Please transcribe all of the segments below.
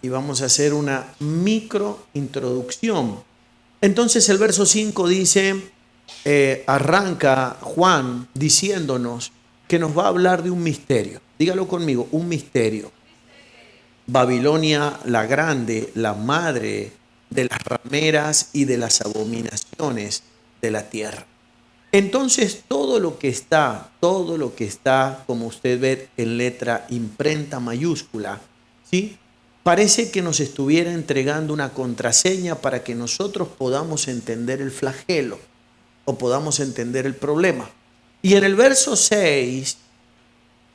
y vamos a hacer una micro introducción. Entonces el verso 5 dice, arranca Juan diciéndonos que nos va a hablar de un misterio. Dígalo conmigo, un misterio. Babilonia la grande, la madre de las rameras y de las abominaciones de la tierra. Entonces todo lo que está, como usted ve en letra imprenta mayúscula, ¿sí? Parece que nos estuviera entregando una contraseña para que nosotros podamos entender el flagelo o podamos entender el problema. Y en el verso 6,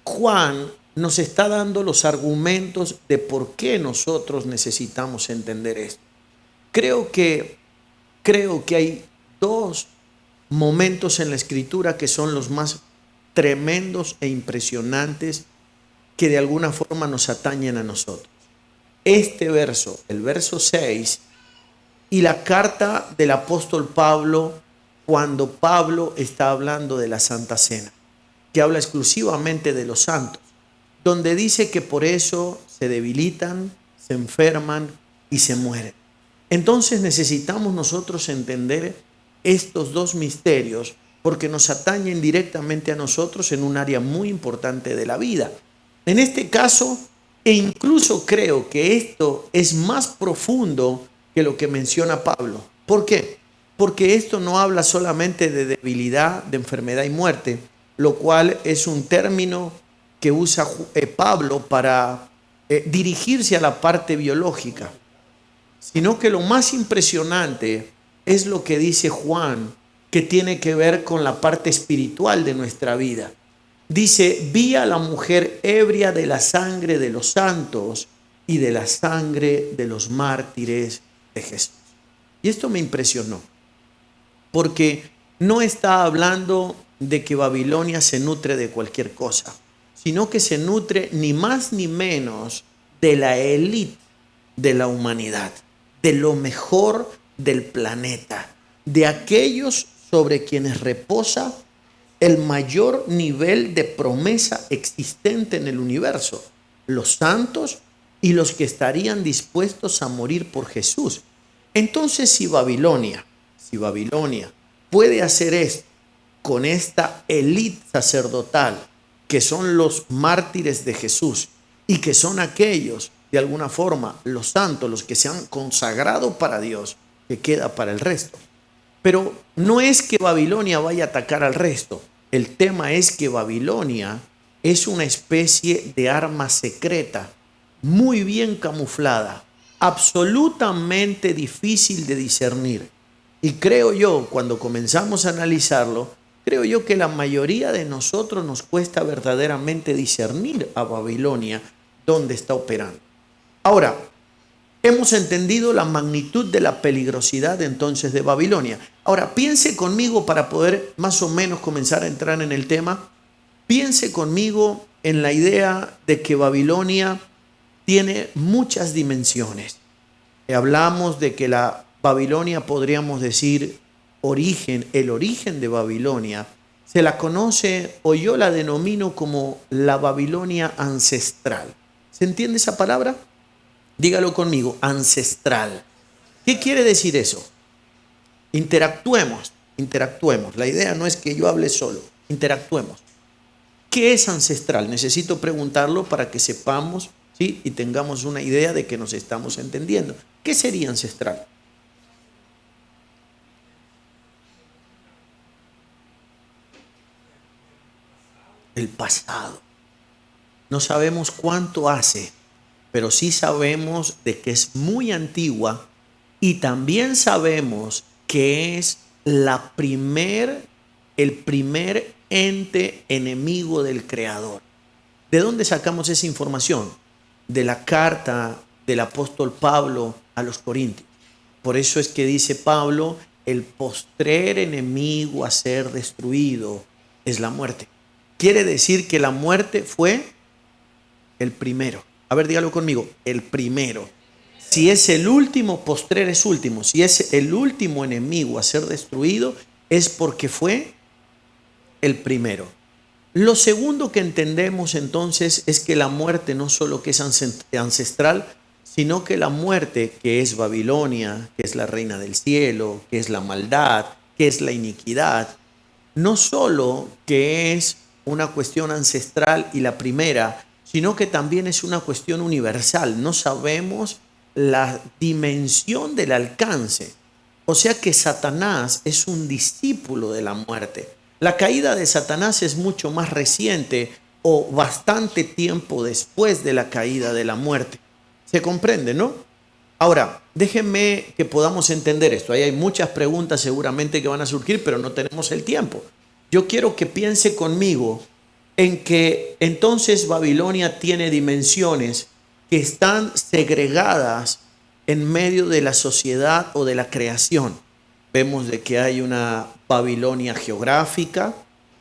Juan nos está dando los argumentos de por qué nosotros necesitamos entender esto. Creo que hay dos momentos en la Escritura que son los más tremendos e impresionantes que de alguna forma nos atañen a nosotros. Este verso, el verso 6, y la carta del apóstol Pablo, cuando Pablo está hablando de la Santa Cena, que habla exclusivamente de los santos, donde dice que por eso se debilitan, se enferman y se mueren. Entonces necesitamos nosotros entender estos dos misterios porque nos atañen directamente a nosotros en un área muy importante de la vida. En este caso, e incluso creo que esto es más profundo que lo que menciona Pablo. ¿Por qué? Porque esto no habla solamente de debilidad, de enfermedad y muerte, lo cual es un término que usa Pablo para dirigirse a la parte biológica, sino que lo más impresionante es lo que dice Juan, que tiene que ver con la parte espiritual de nuestra vida. Dice, vi a la mujer ebria de la sangre de los santos y de la sangre de los mártires de Jesús. Y esto me impresionó, porque no está hablando de que Babilonia se nutre de cualquier cosa, sino que se nutre ni más ni menos de la élite de la humanidad, de lo mejor del planeta, de aquellos sobre quienes reposa el mayor nivel de promesa existente en el universo, los santos y los que estarían dispuestos a morir por Jesús. Entonces, si Babilonia puede hacer esto con esta élite sacerdotal, que son los mártires de Jesús y que son aquellos, de alguna forma, los santos, los que se han consagrado para Dios, que queda para el resto. Pero no es que Babilonia vaya a atacar al resto. El tema es que Babilonia es una especie de arma secreta, muy bien camuflada, absolutamente difícil de discernir. Y creo yo, cuando comenzamos a analizarlo, creo yo que la mayoría de nosotros nos cuesta verdaderamente discernir a Babilonia dónde está operando. Ahora, hemos entendido la magnitud de la peligrosidad entonces de Babilonia. Ahora, piense conmigo para poder más o menos comenzar a entrar en el tema. Piense conmigo en la idea de que Babilonia tiene muchas dimensiones. Hablamos de que la Babilonia, podríamos decir, el origen de Babilonia, se la conoce o yo la denomino como la Babilonia ancestral. ¿Se entiende esa palabra? Dígalo conmigo, ancestral. ¿Qué quiere decir eso? Interactuemos. La idea no es que yo hable solo, interactuemos. ¿Qué es ancestral? Necesito preguntarlo para que sepamos, ¿sí? Y tengamos una idea de que nos estamos entendiendo. ¿Qué sería ancestral? El pasado. No sabemos cuánto hace, pero sí sabemos de que es muy antigua y también sabemos que es el primer ente enemigo del Creador. ¿De dónde sacamos esa información? De la carta del apóstol Pablo a los Corintios. Por eso es que dice Pablo, el postrer enemigo a ser destruido es la muerte. Quiere decir que la muerte fue el primero. A ver, dígalo conmigo, el primero. Si es el último, postrer es último. Si es el último enemigo a ser destruido, es porque fue el primero. Lo segundo que entendemos entonces es que la muerte no solo que es ancestral, sino que la muerte, que es Babilonia, que es la reina del cielo, que es la maldad, que es la iniquidad, no solo que es una cuestión ancestral y la primera, sino que también es una cuestión universal. No sabemos la dimensión del alcance. O sea que Satanás es un discípulo de la muerte. La caída de Satanás es mucho más reciente o bastante tiempo después de la caída de la muerte. ¿Se comprende, no? Ahora, déjenme que podamos entender esto. Ahí hay muchas preguntas seguramente que van a surgir, pero no tenemos el tiempo. Yo quiero que piense conmigo en que entonces Babilonia tiene dimensiones que están segregadas en medio de la sociedad o de la creación. Vemos de que hay una Babilonia geográfica,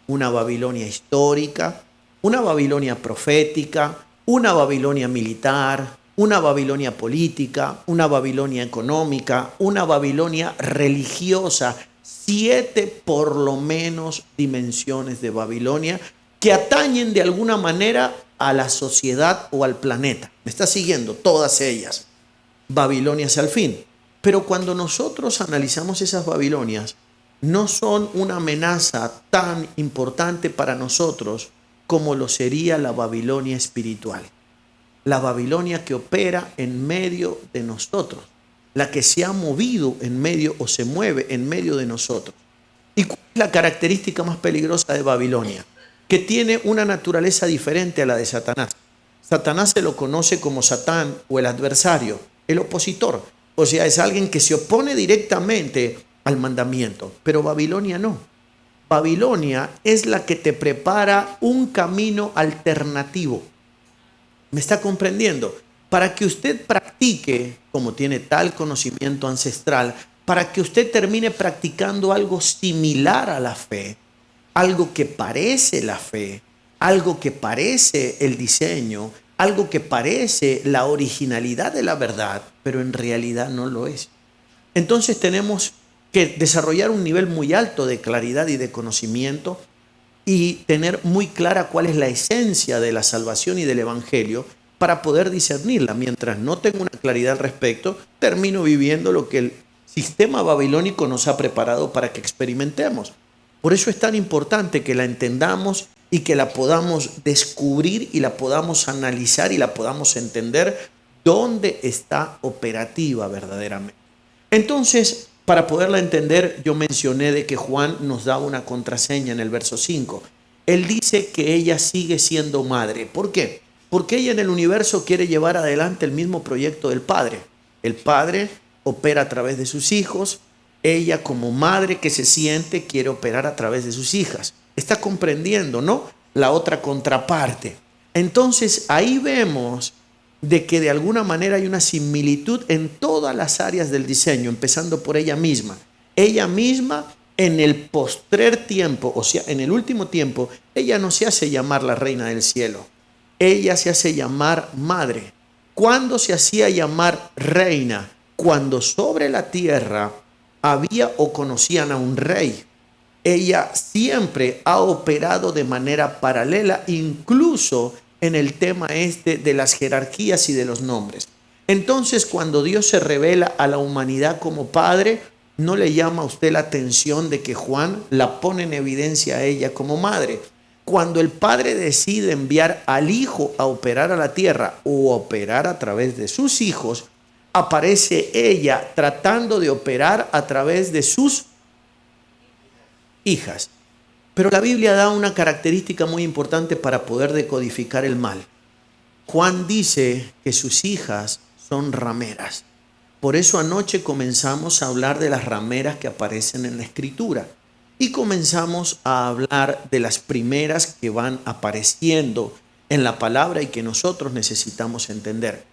una Babilonia histórica, una Babilonia profética, una Babilonia militar, una Babilonia política, una Babilonia económica, una Babilonia religiosa. 7 por lo menos dimensiones de Babilonia que atañen de alguna manera a la sociedad o al planeta. ¿Me está siguiendo? Todas ellas. Babilonias al fin. Pero cuando nosotros analizamos esas Babilonias, no son una amenaza tan importante para nosotros como lo sería la Babilonia espiritual. La Babilonia que opera en medio de nosotros, la que se ha movido en medio o se mueve en medio de nosotros. ¿Y cuál es la característica más peligrosa de Babilonia? Que tiene una naturaleza diferente a la de Satanás. Satanás se lo conoce como Satán o el adversario, el opositor. O sea, es alguien que se opone directamente al mandamiento. Pero Babilonia no. Babilonia es la que te prepara un camino alternativo. ¿Me está comprendiendo? Para que usted practique, como tiene tal conocimiento ancestral, para que usted termine practicando algo similar a la fe, algo que parece la fe, algo que parece el diseño, algo que parece la originalidad de la verdad, pero en realidad no lo es. Entonces tenemos que desarrollar un nivel muy alto de claridad y de conocimiento y tener muy clara cuál es la esencia de la salvación y del evangelio para poder discernirla. Mientras no tengo una claridad al respecto, termino viviendo lo que el sistema babilónico nos ha preparado para que experimentemos. Por eso es tan importante que la entendamos y que la podamos descubrir y la podamos analizar y la podamos entender dónde está operativa verdaderamente. Entonces, para poderla entender, yo mencioné de que Juan nos da una contraseña en el verso 5. Él dice que ella sigue siendo madre. ¿Por qué? Porque ella en el universo quiere llevar adelante el mismo proyecto del Padre. El Padre opera a través de sus hijos. Ella como madre que se siente quiere operar a través de sus hijas. Está comprendiendo, ¿no? La otra contraparte. Entonces ahí vemos de que de alguna manera hay una similitud en todas las áreas del diseño, empezando por ella misma. Ella misma en el postrer tiempo, o sea, en el último tiempo, ella no se hace llamar la reina del cielo. Ella se hace llamar madre. ¿Cuándo se hacía llamar reina? Cuando sobre la tierra había o conocían a un rey. Ella siempre ha operado de manera paralela, incluso en el tema de las jerarquías y de los nombres. Entonces, cuando Dios se revela a la humanidad como Padre, ¿no le llama a usted la atención de que Juan la pone en evidencia a ella como madre? Cuando el Padre decide enviar al Hijo a operar a la tierra o operar a través de sus hijos, aparece ella tratando de operar a través de sus hijas. Pero la Biblia da una característica muy importante para poder decodificar el mal. Juan dice que sus hijas son rameras. Por eso anoche comenzamos a hablar de las rameras que aparecen en la Escritura. Y comenzamos a hablar de las primeras que van apareciendo en la palabra y que nosotros necesitamos entender.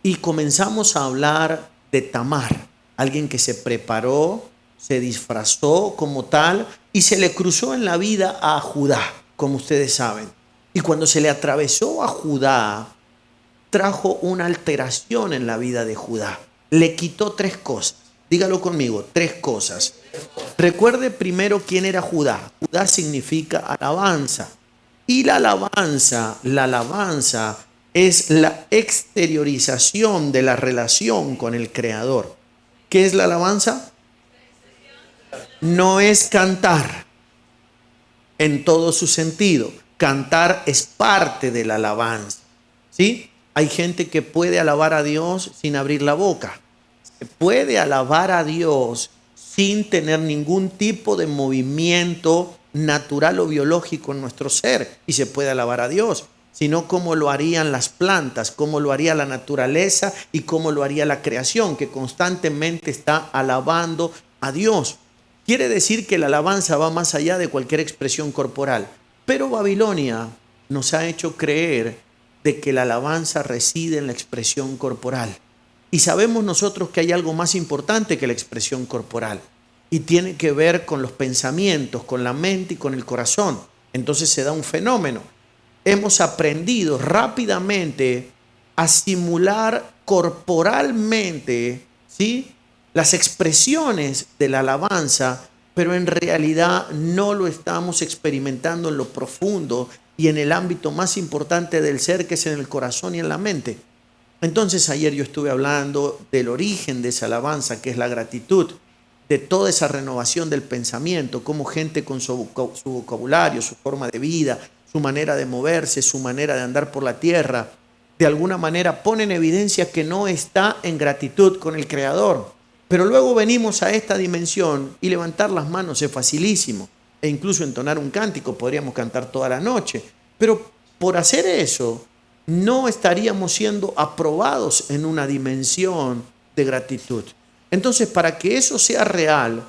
Y comenzamos a hablar de Tamar, alguien que se preparó, se disfrazó como tal y se le cruzó en la vida a Judá, como ustedes saben. Y cuando se le atravesó a Judá, trajo una alteración en la vida de Judá. Le quitó 3 cosas. Dígalo conmigo, 3 cosas. Recuerde primero quién era Judá. Judá significa alabanza. Y la alabanza es la exteriorización de la relación con el Creador. ¿Qué es la alabanza? No es cantar en todo su sentido. Cantar es parte de la alabanza, ¿sí? Hay gente que puede alabar a Dios sin abrir la boca. Se puede alabar a Dios sin tener ningún tipo de movimiento natural o biológico en nuestro ser. Y se puede alabar a Dios, sino como lo harían las plantas, como lo haría la naturaleza y como lo haría la creación, que constantemente está alabando a Dios. Quiere decir que la alabanza va más allá de cualquier expresión corporal. Pero Babilonia nos ha hecho creer de que la alabanza reside en la expresión corporal. Y sabemos nosotros que hay algo más importante que la expresión corporal. Y tiene que ver con los pensamientos, con la mente y con el corazón. Entonces se da un fenómeno. Hemos aprendido rápidamente a simular corporalmente, ¿sí?, las expresiones de la alabanza, pero en realidad no lo estamos experimentando en lo profundo y en el ámbito más importante del ser, que es en el corazón y en la mente. Entonces ayer yo estuve hablando del origen de esa alabanza, que es la gratitud, de toda esa renovación del pensamiento, cómo gente con su vocabulario, su forma de vida, su manera de moverse, su manera de andar por la tierra, de alguna manera pone en evidencia que no está en gratitud con el Creador. Pero luego venimos a esta dimensión y levantar las manos es facilísimo. E incluso entonar un cántico, podríamos cantar toda la noche. Pero por hacer eso, no estaríamos siendo aprobados en una dimensión de gratitud. Entonces, para que eso sea real,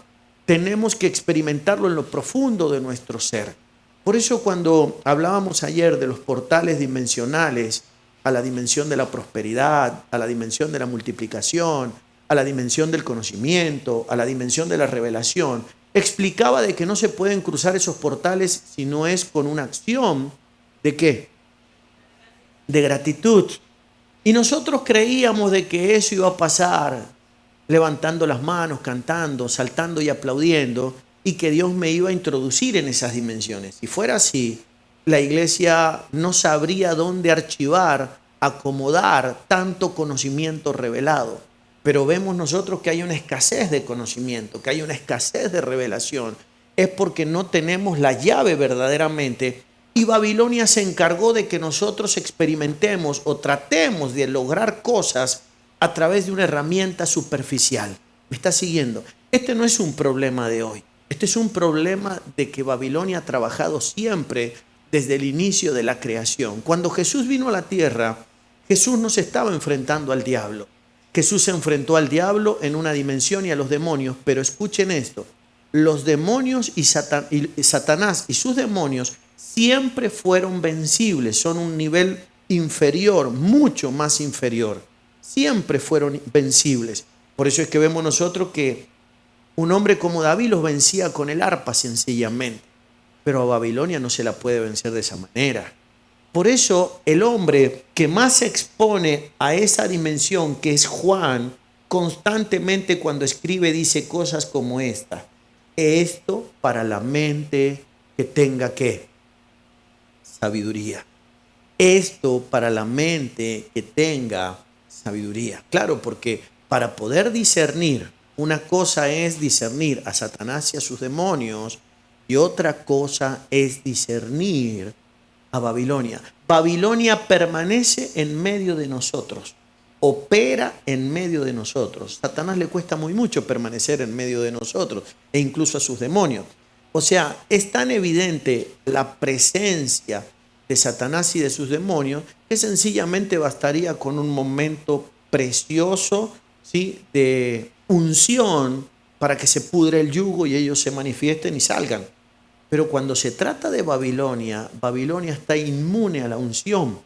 tenemos que experimentarlo en lo profundo de nuestro ser. Por eso cuando hablábamos ayer de los portales dimensionales, a la dimensión de la prosperidad, a la dimensión de la multiplicación, a la dimensión del conocimiento, a la dimensión de la revelación, explicaba de que no se pueden cruzar esos portales si no es con una acción ¿de qué? De gratitud. Y nosotros creíamos de que eso iba a pasar levantando las manos, cantando, saltando y aplaudiendo, y que Dios me iba a introducir en esas dimensiones. Si fuera así, la iglesia no sabría dónde archivar, acomodar tanto conocimiento revelado. Pero vemos nosotros que hay una escasez de conocimiento, que hay una escasez de revelación. Es porque no tenemos la llave verdaderamente. Y Babilonia se encargó de que nosotros experimentemos o tratemos de lograr cosas a través de una herramienta superficial. ¿Me está siguiendo? Este no es un problema de hoy. Este es un problema de que Babilonia ha trabajado siempre desde el inicio de la creación. Cuando Jesús vino a la tierra, Jesús no se estaba enfrentando al diablo. Jesús se enfrentó al diablo en una dimensión y a los demonios, pero escuchen esto, los demonios y Satanás y sus demonios siempre fueron vencibles, son un nivel inferior, mucho más inferior, siempre fueron vencibles. Por eso es que vemos nosotros que un hombre como David los vencía con el arpa sencillamente, pero a Babilonia no se la puede vencer de esa manera. Por eso el hombre que más se expone a esa dimensión, que es Juan, constantemente cuando escribe dice cosas como esta: esto para la mente que tenga ¿qué? Sabiduría. Esto para la mente que tenga sabiduría. Claro, porque para poder discernir, una cosa es discernir a Satanás y a sus demonios, y otra cosa es discernir a Babilonia. Babilonia permanece en medio de nosotros, opera en medio de nosotros. Satanás le cuesta muy mucho permanecer en medio de nosotros e incluso a sus demonios. O sea, es tan evidente la presencia de Satanás y de sus demonios que sencillamente bastaría con un momento precioso, ¿sí?, de unción para que se pudre el yugo y ellos se manifiesten y salgan. Pero cuando se trata de Babilonia, Babilonia está inmune a la unción.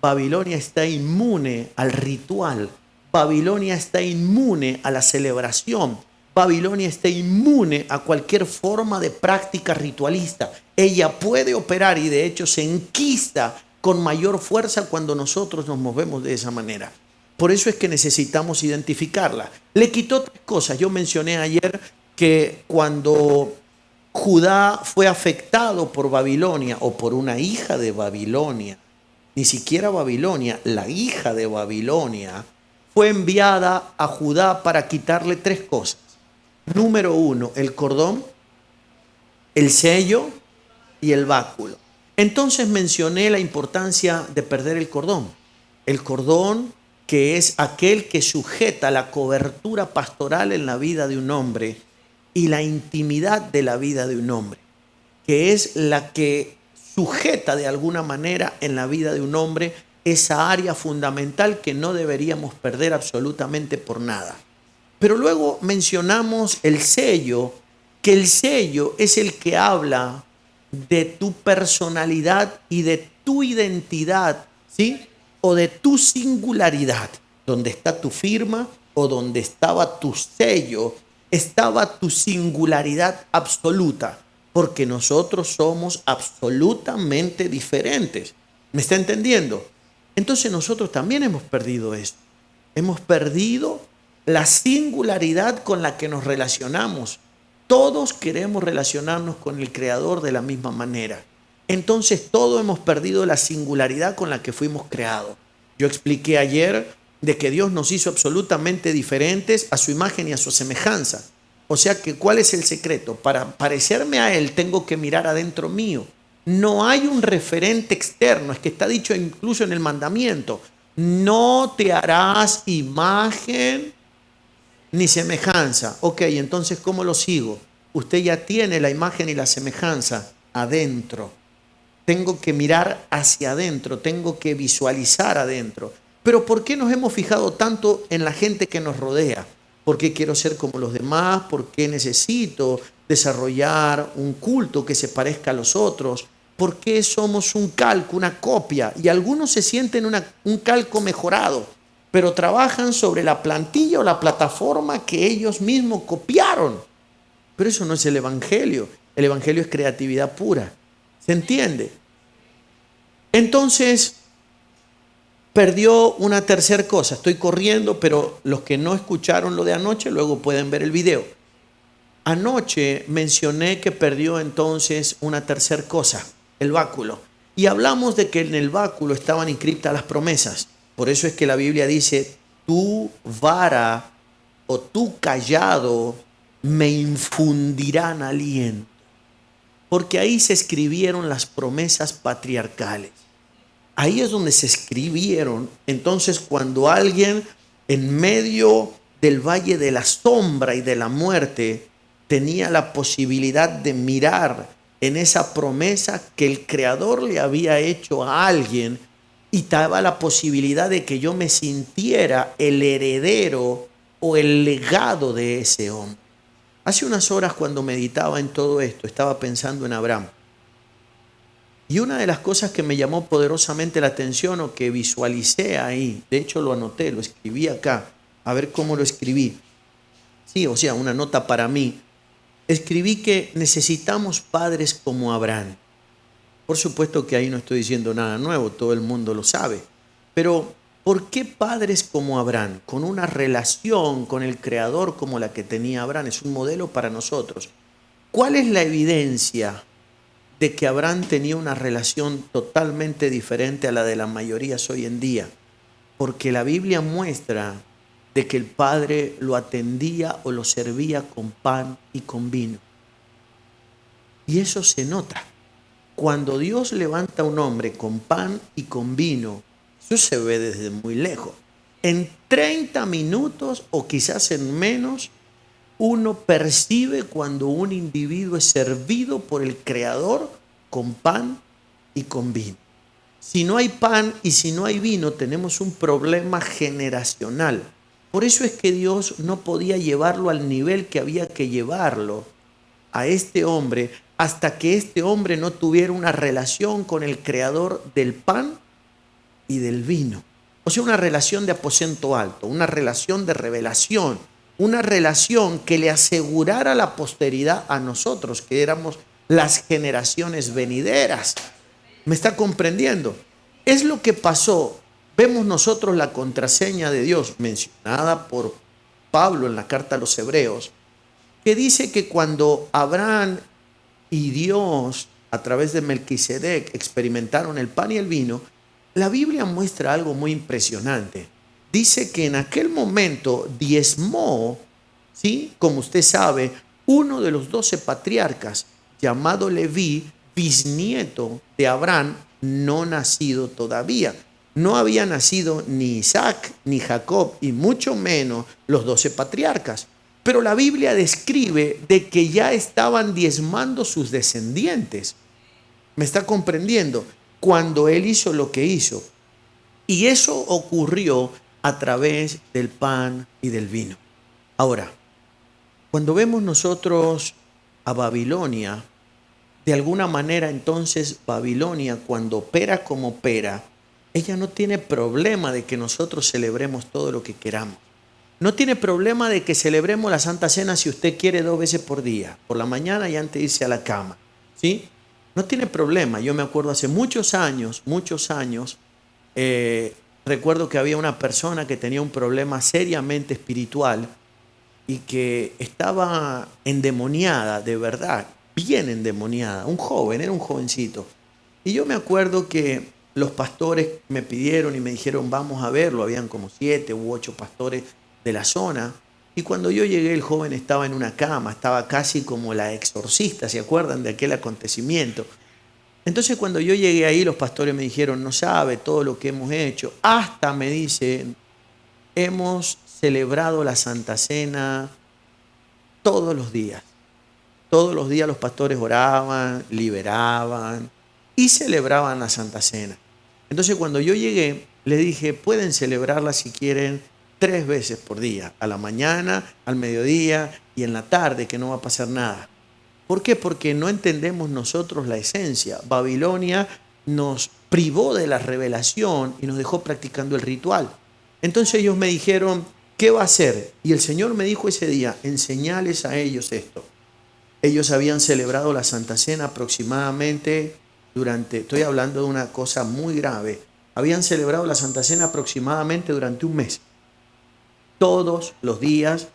Babilonia está inmune al ritual. Babilonia está inmune a la celebración. Babilonia está inmune a cualquier forma de práctica ritualista. Ella puede operar y de hecho se enquista con mayor fuerza cuando nosotros nos movemos de esa manera. Por eso es que necesitamos identificarla. Le quitó tres cosas. Yo mencioné ayer que cuando Judá fue afectado por Babilonia o por una hija de Babilonia, ni siquiera Babilonia, la hija de Babilonia, fue enviada a Judá para quitarle tres cosas. Número uno, el cordón, el sello y el báculo. Entonces mencioné la importancia de perder el cordón. El cordón, que es aquel que sujeta la cobertura pastoral en la vida de un hombre y la intimidad de la vida de un hombre, que es la que sujeta de alguna manera en la vida de un hombre esa área fundamental que no deberíamos perder absolutamente por nada. Pero luego mencionamos el sello, que el sello es el que habla de tu personalidad y de tu identidad, ¿sí? O de tu singularidad. Donde está tu firma o donde estaba tu sello, estaba tu singularidad absoluta, porque nosotros somos absolutamente diferentes. ¿Me está entendiendo? Entonces nosotros también hemos perdido eso. Hemos perdido la singularidad con la que nos relacionamos. Todos queremos relacionarnos con el Creador de la misma manera. Entonces todos hemos perdido la singularidad con la que fuimos creados. Yo expliqué ayer de que Dios nos hizo absolutamente diferentes a su imagen y a su semejanza. O sea que, ¿cuál es el secreto? Para parecerme a Él tengo que mirar adentro mío. No hay un referente externo, es que está dicho incluso en el mandamiento. No te harás imagen ni semejanza. Ok, entonces, ¿cómo lo sigo? Usted ya tiene la imagen y la semejanza adentro. Tengo que mirar hacia adentro, tengo que visualizar adentro. Pero ¿por qué nos hemos fijado tanto en la gente que nos rodea? ¿Por qué quiero ser como los demás? ¿Por qué necesito desarrollar un culto que se parezca a los otros? ¿Por qué somos un calco, una copia? Y algunos se sienten un calco mejorado, pero trabajan sobre la plantilla o la plataforma que ellos mismos copiaron. Pero eso no es el Evangelio. El Evangelio es creatividad pura. ¿Se entiende? Entonces, perdió una tercera cosa. Estoy corriendo, pero los que no escucharon lo de anoche, luego pueden ver el video. Anoche mencioné que perdió entonces una tercera cosa, el báculo. Y hablamos de que en el báculo estaban inscritas las promesas. Por eso es que la Biblia dice, tu vara o tu cayado me infundirán aliento. Porque ahí se escribieron las promesas patriarcales. Ahí es donde se escribieron. Entonces, cuando alguien en medio del valle de la sombra y de la muerte tenía la posibilidad de mirar en esa promesa que el Creador le había hecho a alguien, y daba la posibilidad de que yo me sintiera el heredero o el legado de ese hombre. Hace unas horas, cuando meditaba en todo esto, estaba pensando en Abraham. Y una de las cosas que me llamó poderosamente la atención o que visualicé ahí, de hecho lo anoté, lo escribí acá, a ver cómo lo escribí. Sí, o sea, una nota para mí. Escribí que necesitamos padres como Abraham. Por supuesto que ahí no estoy diciendo nada nuevo, todo el mundo lo sabe. Pero, ¿por qué padres como Abraham? Con una relación con el Creador como la que tenía Abraham, es un modelo para nosotros. ¿Cuál es la evidencia de que Abraham tenía una relación totalmente diferente a la de la mayoría hoy en día? Porque la Biblia muestra de que el padre lo atendía o lo servía con pan y con vino. Y eso se nota. Cuando Dios levanta a un hombre con pan y con vino, eso se ve desde muy lejos. En 30 minutos o quizás en menos, uno percibe cuando un individuo es servido por el Creador con pan y con vino. Si no hay pan y si no hay vino, tenemos un problema generacional. Por eso es que Dios no podía llevarlo al nivel que había que llevarlo a este hombre hasta que este hombre no tuviera una relación con el Creador del pan y del vino. O sea, una relación de aposento alto, una relación de revelación, una relación que le asegurara la posteridad a nosotros, que éramos las generaciones venideras. ¿Me está comprendiendo? Es lo que pasó. Vemos nosotros la contraseña de Dios mencionada por Pablo en la carta a los Hebreos, que dice que cuando Abraham y Dios, a través de Melquisedec, experimentaron el pan y el vino, la Biblia muestra algo muy impresionante. Dice que en aquel momento diezmó, ¿sí? Como usted sabe, uno de los 12 patriarcas, llamado Leví, bisnieto de Abraham, no nacido todavía. No había nacido ni Isaac ni Jacob, y mucho menos los 12 patriarcas. Pero la Biblia describe de que ya estaban diezmando sus descendientes. ¿Me está comprendiendo? Cuando él hizo lo que hizo. Y eso ocurrió a través del pan y del vino. Ahora, cuando vemos nosotros a Babilonia, de alguna manera entonces Babilonia, cuando opera como opera, ella no tiene problema de que nosotros celebremos todo lo que queramos. No tiene problema de que celebremos la Santa Cena si usted quiere 2 veces por día, por la mañana y antes de irse a la cama, ¿sí? No tiene problema. Yo me acuerdo hace muchos años, recuerdo que había una persona que tenía un problema seriamente espiritual y que estaba endemoniada, de verdad, bien endemoniada. Un joven, era un jovencito. Y yo me acuerdo que los pastores me pidieron y me dijeron, vamos a verlo. Habían como 7 u 8 pastores de la zona. Y cuando yo llegué, el joven estaba en una cama, estaba casi como la exorcista, ¿se acuerdan de aquel acontecimiento? Entonces cuando yo llegué ahí, los pastores me dijeron, no sabe todo lo que hemos hecho. Hasta me dicen, hemos celebrado la Santa Cena todos los días. Todos los días los pastores oraban, liberaban y celebraban la Santa Cena. Entonces cuando yo llegué, le dije, pueden celebrarla si quieren 3 veces por día, a la mañana, al mediodía y en la tarde, que no va a pasar nada. ¿Por qué? Porque no entendemos nosotros la esencia. Babilonia nos privó de la revelación y nos dejó practicando el ritual. Entonces ellos me dijeron, ¿qué va a hacer? Y el Señor me dijo ese día, enseñales a ellos esto. Ellos habían celebrado la Santa Cena aproximadamente estoy hablando de una cosa muy grave, habían celebrado la Santa Cena aproximadamente durante un mes. Todos los días,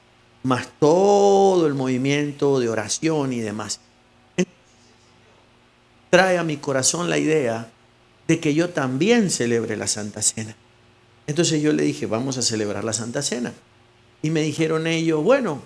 más todo el movimiento de oración y demás. Entonces, trae a mi corazón la idea de que yo también celebre la Santa Cena. Entonces yo le dije, vamos a celebrar la Santa Cena. Y me dijeron ellos, bueno,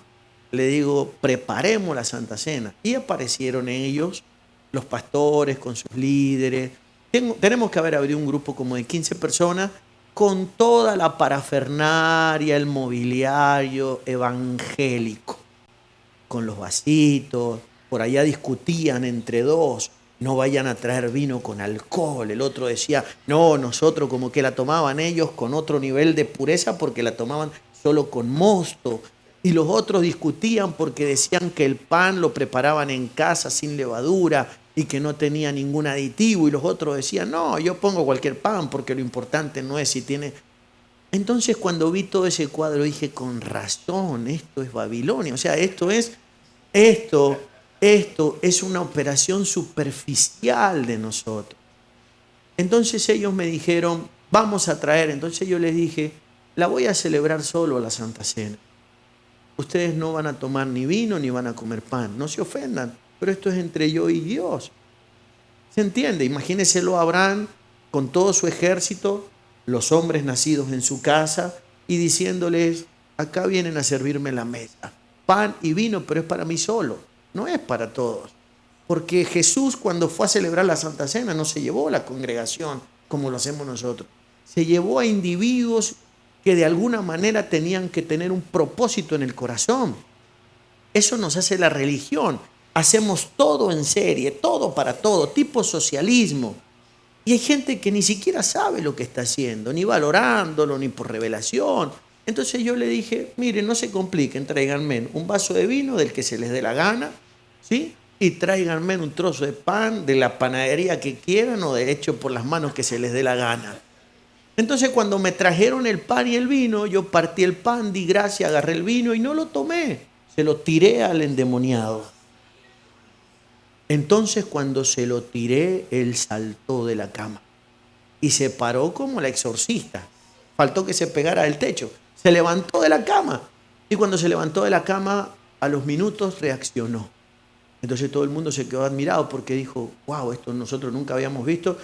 le digo, preparemos la Santa Cena. Y aparecieron ellos, los pastores con sus líderes. Tenemos que haber abierto un grupo como de 15 personas con toda la parafernaria, el mobiliario evangélico, con los vasitos. Por allá discutían entre dos, no vayan a traer vino con alcohol. El otro decía, no, nosotros, como que la tomaban ellos con otro nivel de pureza porque la tomaban solo con mosto. Y los otros discutían porque decían que el pan lo preparaban en casa sin levadura y que no tenía ningún aditivo. Y los otros decían, no, yo pongo cualquier pan porque lo importante no es si tiene... Entonces cuando vi todo ese cuadro dije, con razón, esto es Babilonia. O sea, esto es una operación superficial de nosotros. Entonces ellos me dijeron, vamos a traer. Entonces yo les dije, la voy a celebrar solo la Santa Cena. Ustedes no van a tomar ni vino ni van a comer pan. No se ofendan, pero esto es entre yo y Dios. ¿Se entiende? Imagínenselo a Abraham con todo su ejército, los hombres nacidos en su casa y diciéndoles, acá vienen a servirme la mesa. Pan y vino, pero es para mí solo, no es para todos. Porque Jesús, cuando fue a celebrar la Santa Cena, no se llevó a la congregación como lo hacemos nosotros. Se llevó a individuos que de alguna manera tenían que tener un propósito en el corazón. Eso nos hace la religión. Hacemos todo en serie, todo para todo, tipo socialismo. Y hay gente que ni siquiera sabe lo que está haciendo, ni valorándolo, ni por revelación. Entonces yo le dije, miren, no se compliquen, tráiganme un vaso de vino del que se les dé la gana, ¿sí? Y tráiganme un trozo de pan de la panadería que quieran o de hecho por las manos que se les dé la gana. Entonces cuando me trajeron el pan y el vino, yo partí el pan, di gracias, agarré el vino y no lo tomé. Se lo tiré al endemoniado. Entonces cuando se lo tiré, él saltó de la cama y se paró como la exorcista. Faltó que se pegara del techo. Se levantó de la cama. Y cuando se levantó de la cama, a los minutos reaccionó. Entonces todo el mundo se quedó admirado porque dijo, wow, esto nosotros nunca habíamos visto.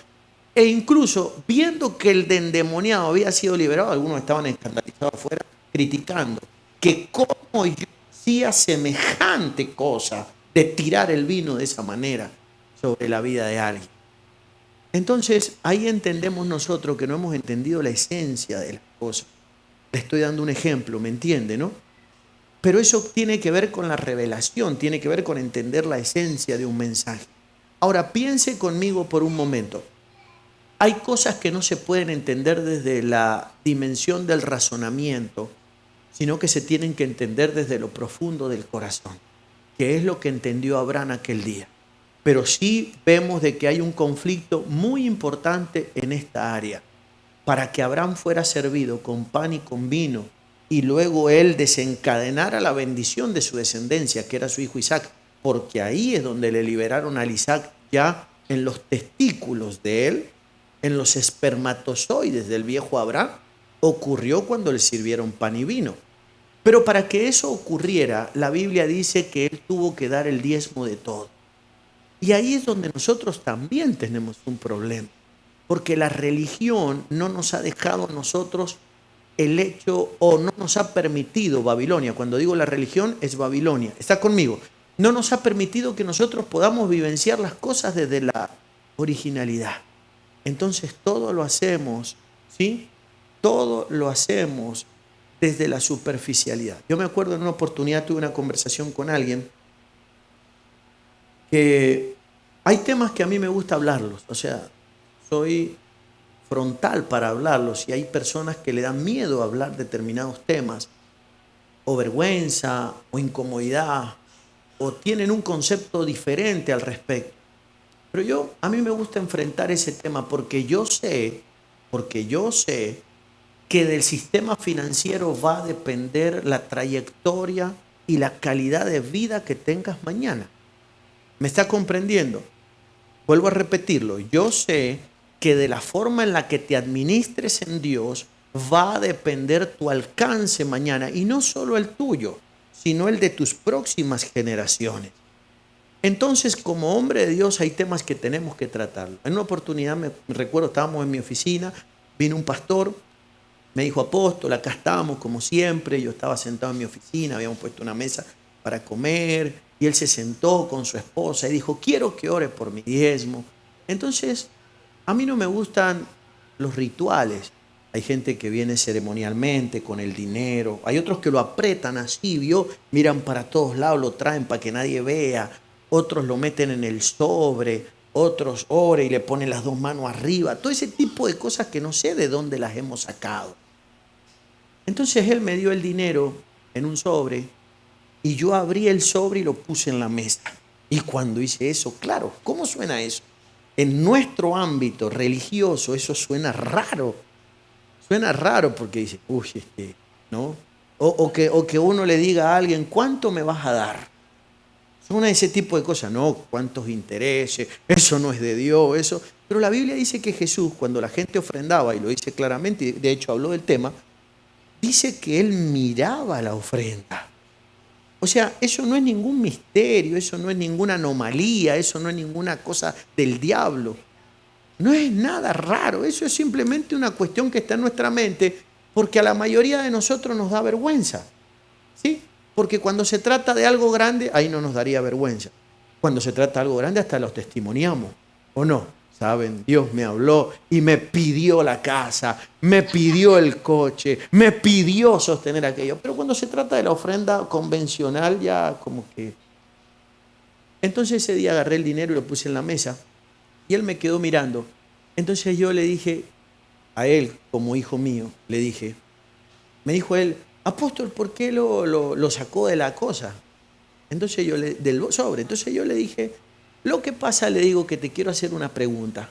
E incluso viendo que el endemoniado había sido liberado, algunos estaban escandalizados afuera, criticando que cómo yo hacía semejante cosa de tirar el vino de esa manera sobre la vida de alguien. Entonces ahí entendemos nosotros que no hemos entendido la esencia de las cosas. Le estoy dando un ejemplo, ¿me entiende, no? Pero eso tiene que ver con la revelación, tiene que ver con entender la esencia de un mensaje. Ahora piense conmigo por un momento. Hay cosas que no se pueden entender desde la dimensión del razonamiento, sino que se tienen que entender desde lo profundo del corazón, que es lo que entendió Abraham aquel día. Pero sí vemos de que hay un conflicto muy importante en esta área. Para que Abraham fuera servido con pan y con vino, y luego él desencadenara la bendición de su descendencia, que era su hijo Isaac, porque ahí es donde le liberaron al Isaac ya en los testículos de él, en los espermatozoides del viejo Abraham, ocurrió cuando le sirvieron pan y vino. Pero para que eso ocurriera, la Biblia dice que él tuvo que dar el diezmo de todo. Y ahí es donde nosotros también tenemos un problema, porque la religión no nos ha dejado a nosotros el hecho, o no nos ha permitido, Babilonia, cuando digo la religión es Babilonia, está conmigo, no nos ha permitido que nosotros podamos vivenciar las cosas desde la originalidad. Entonces todo lo hacemos, ¿sí? Todo lo hacemos desde la superficialidad. Yo me acuerdo en una oportunidad tuve una conversación con alguien que hay temas que a mí me gusta hablarlos, o sea, soy frontal para hablarlos y hay personas que le dan miedo a hablar determinados temas, o vergüenza, o incomodidad, o tienen un concepto diferente al respecto. Pero a mí me gusta enfrentar ese tema porque yo sé que del sistema financiero va a depender la trayectoria y la calidad de vida que tengas mañana. ¿Me está comprendiendo? Vuelvo a repetirlo. Yo sé que de la forma en la que te administres en Dios va a depender tu alcance mañana, y no solo el tuyo, sino el de tus próximas generaciones. Entonces, como hombre de Dios, hay temas que tenemos que tratarlo. En una oportunidad, me recuerdo, estábamos en mi oficina, vino un pastor, me dijo: apóstol, acá estamos como siempre. Yo estaba sentado en mi oficina, habíamos puesto una mesa para comer, y él se sentó con su esposa y dijo: quiero que ore por mi diezmo. Entonces, a mí no me gustan los rituales. Hay gente que viene ceremonialmente con el dinero, hay otros que lo apretan así, miran para todos lados, lo traen para que nadie vea, otros lo meten en el sobre, otros oran y le ponen las dos manos arriba, todo ese tipo de cosas que no sé de dónde las hemos sacado. Entonces él me dio el dinero en un sobre y yo abrí el sobre y lo puse en la mesa. Y cuando hice eso, claro, ¿cómo suena eso? En nuestro ámbito religioso eso suena raro. Suena raro porque dice: uy, ¿no? O que uno le diga a alguien: ¿cuánto me vas a dar? Son ese tipo de cosas. No, ¿cuántos intereses? Eso no es de Dios, eso. Pero la Biblia dice que Jesús, cuando la gente ofrendaba, y lo dice claramente, y de hecho habló del tema, dice que él miraba la ofrenda. O sea, eso no es ningún misterio, eso no es ninguna anomalía, eso no es ninguna cosa del diablo. No es nada raro, eso es simplemente una cuestión que está en nuestra mente, porque a la mayoría de nosotros nos da vergüenza, ¿sí? Porque cuando se trata de algo grande, ahí no nos daría vergüenza. Cuando se trata de algo grande, hasta los testimoniamos, ¿o no? Saben, Dios me habló y me pidió la casa, me pidió el coche, me pidió sostener aquello. Pero cuando se trata de la ofrenda convencional, ya como que... Entonces ese día agarré el dinero y lo puse en la mesa y él me quedó mirando. Entonces yo le dije a él, como hijo mío, le dije, me dijo él: apóstol, ¿por qué lo sacó de la cosa? Entonces del sobre. Entonces yo le dije: lo que pasa, le digo, que te quiero hacer una pregunta.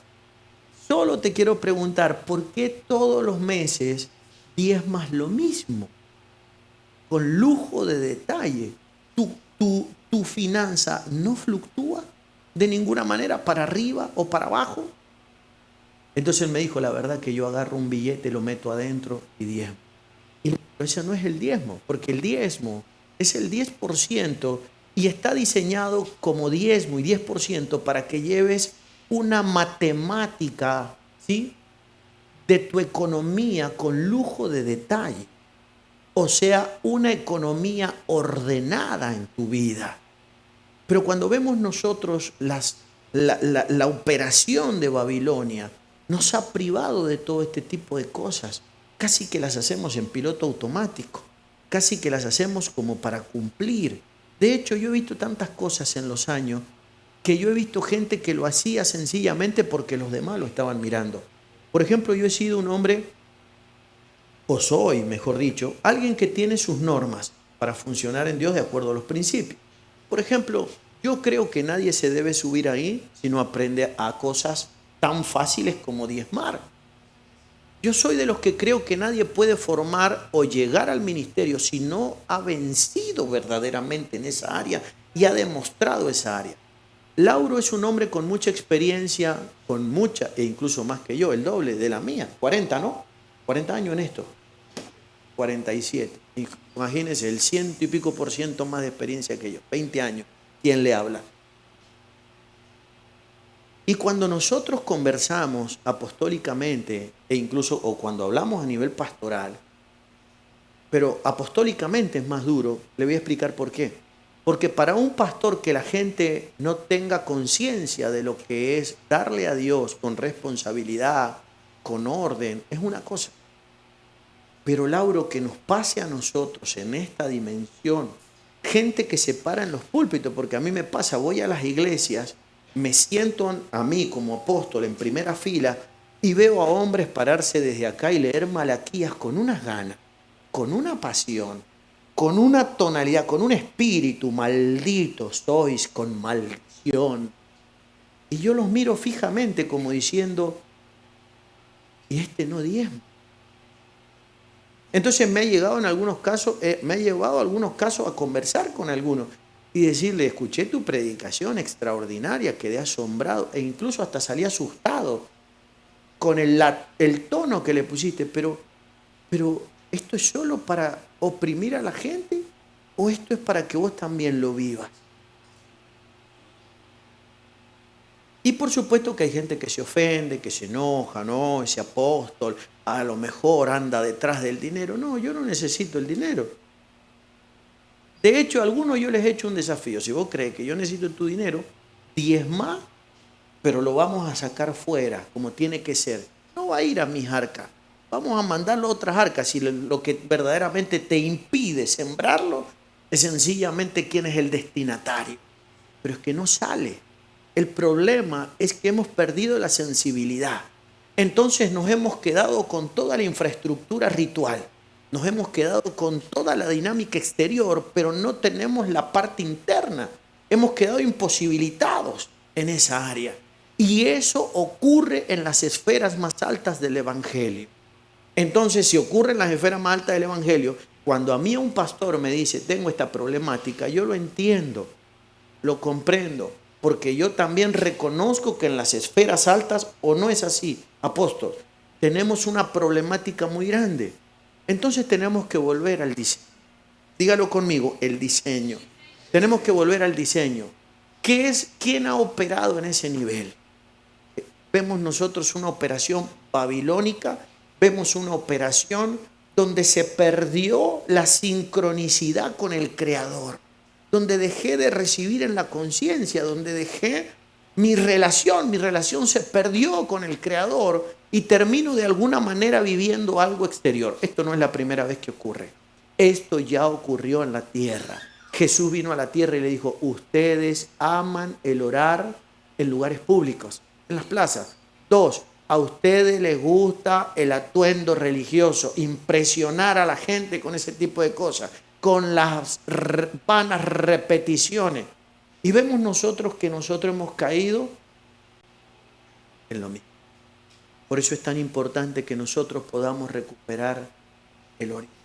Solo te quiero preguntar, ¿por qué todos los meses diezmas lo mismo? Con lujo de detalle. ¿Tu finanza no fluctúa de ninguna manera para arriba o para abajo? Entonces él me dijo: la verdad que yo agarro un billete, lo meto adentro y diezmo. Y ese no es el diezmo, porque el diezmo es el 10% y está diseñado como diezmo y 10% para que lleves una matemática ¿sí?, de tu economía con lujo de detalle. O sea, una economía ordenada en tu vida. Pero cuando vemos nosotros la operación de Babilonia, nos ha privado de todo este tipo de cosas. Casi que las hacemos en piloto automático, casi que las hacemos como para cumplir. De hecho, yo he visto tantas cosas en los años que yo he visto gente que lo hacía sencillamente porque los demás lo estaban mirando. Por ejemplo, yo he sido un hombre, o soy, mejor dicho, alguien que tiene sus normas para funcionar en Dios de acuerdo a los principios. Por ejemplo, yo creo que nadie se debe subir ahí si no aprende a cosas tan fáciles como diezmar. Yo soy de los que creo que nadie puede formar o llegar al ministerio si no ha vencido verdaderamente en esa área y ha demostrado esa área. Lauro es un hombre con mucha experiencia, con mucha, e incluso más que yo, el doble de la mía. 40, ¿no? 40 años en esto. 47. Imagínense, el 100% y pico más de experiencia que yo. 20 años. ¿Quién le habla? Y cuando nosotros conversamos apostólicamente, e incluso o cuando hablamos a nivel pastoral, pero apostólicamente es más duro, le voy a explicar por qué. Porque para un pastor que la gente no tenga conciencia de lo que es darle a Dios con responsabilidad, con orden, es una cosa. Pero Lauro, que nos pase a nosotros en esta dimensión, gente que se para en los púlpitos, porque a mí me pasa, voy a las iglesias, me siento a mí como apóstol en primera fila y veo a hombres pararse desde acá y leer Malaquías con unas ganas, con una pasión, con una tonalidad, con un espíritu, malditos sois con maldición. Y yo los miro fijamente como diciendo, y este no diezma. Entonces me ha llegado en algunos casos, me ha llevado algunos casos a conversar con algunos y decirle, escuché tu predicación extraordinaria, quedé asombrado e incluso hasta salí asustado con el tono que le pusiste, pero ¿esto es solo para oprimir a la gente o esto es para que vos también lo vivas? Y por supuesto que hay gente que se ofende, que se enoja, no, ese apóstol a lo mejor anda detrás del dinero. No, yo no necesito el dinero. De hecho, a algunos yo les he hecho un desafío. Si vos crees que yo necesito tu dinero, diezma, pero lo vamos a sacar fuera, como tiene que ser. No va a ir a mis arcas. Vamos a mandarlo a otras arcas. Si lo que verdaderamente te impide sembrarlo es sencillamente quién es el destinatario. Pero es que no sale. El problema es que hemos perdido la sensibilidad. Entonces nos hemos quedado con toda la infraestructura ritual. Nos hemos quedado con toda la dinámica exterior, pero no tenemos la parte interna. Hemos quedado imposibilitados en esa área. Y eso ocurre en las esferas más altas del Evangelio. Entonces, si ocurre en las esferas más altas del Evangelio, cuando a mí un pastor me dice, tengo esta problemática, yo lo entiendo, lo comprendo, porque yo también reconozco que en las esferas altas, o no es así, apóstol, tenemos una problemática muy grande. Entonces tenemos que volver al diseño. Dígalo conmigo, el diseño. Tenemos que volver al diseño. ¿Quién ha operado en ese nivel? Vemos nosotros una operación babilónica, vemos una operación donde se perdió la sincronicidad con el Creador, donde dejé de recibir en la conciencia, donde dejé mi relación se perdió con el Creador y termino de alguna manera viviendo algo exterior. Esto no es la primera vez que ocurre. Esto ya ocurrió en la tierra. Jesús vino a la tierra y le dijo, ustedes aman el orar en lugares públicos, en las plazas. 2, a ustedes les gusta el atuendo religioso, impresionar a la gente con ese tipo de cosas, con las vanas repeticiones. Y vemos nosotros que nosotros hemos caído en lo mismo. Por eso es tan importante que nosotros podamos recuperar el origen,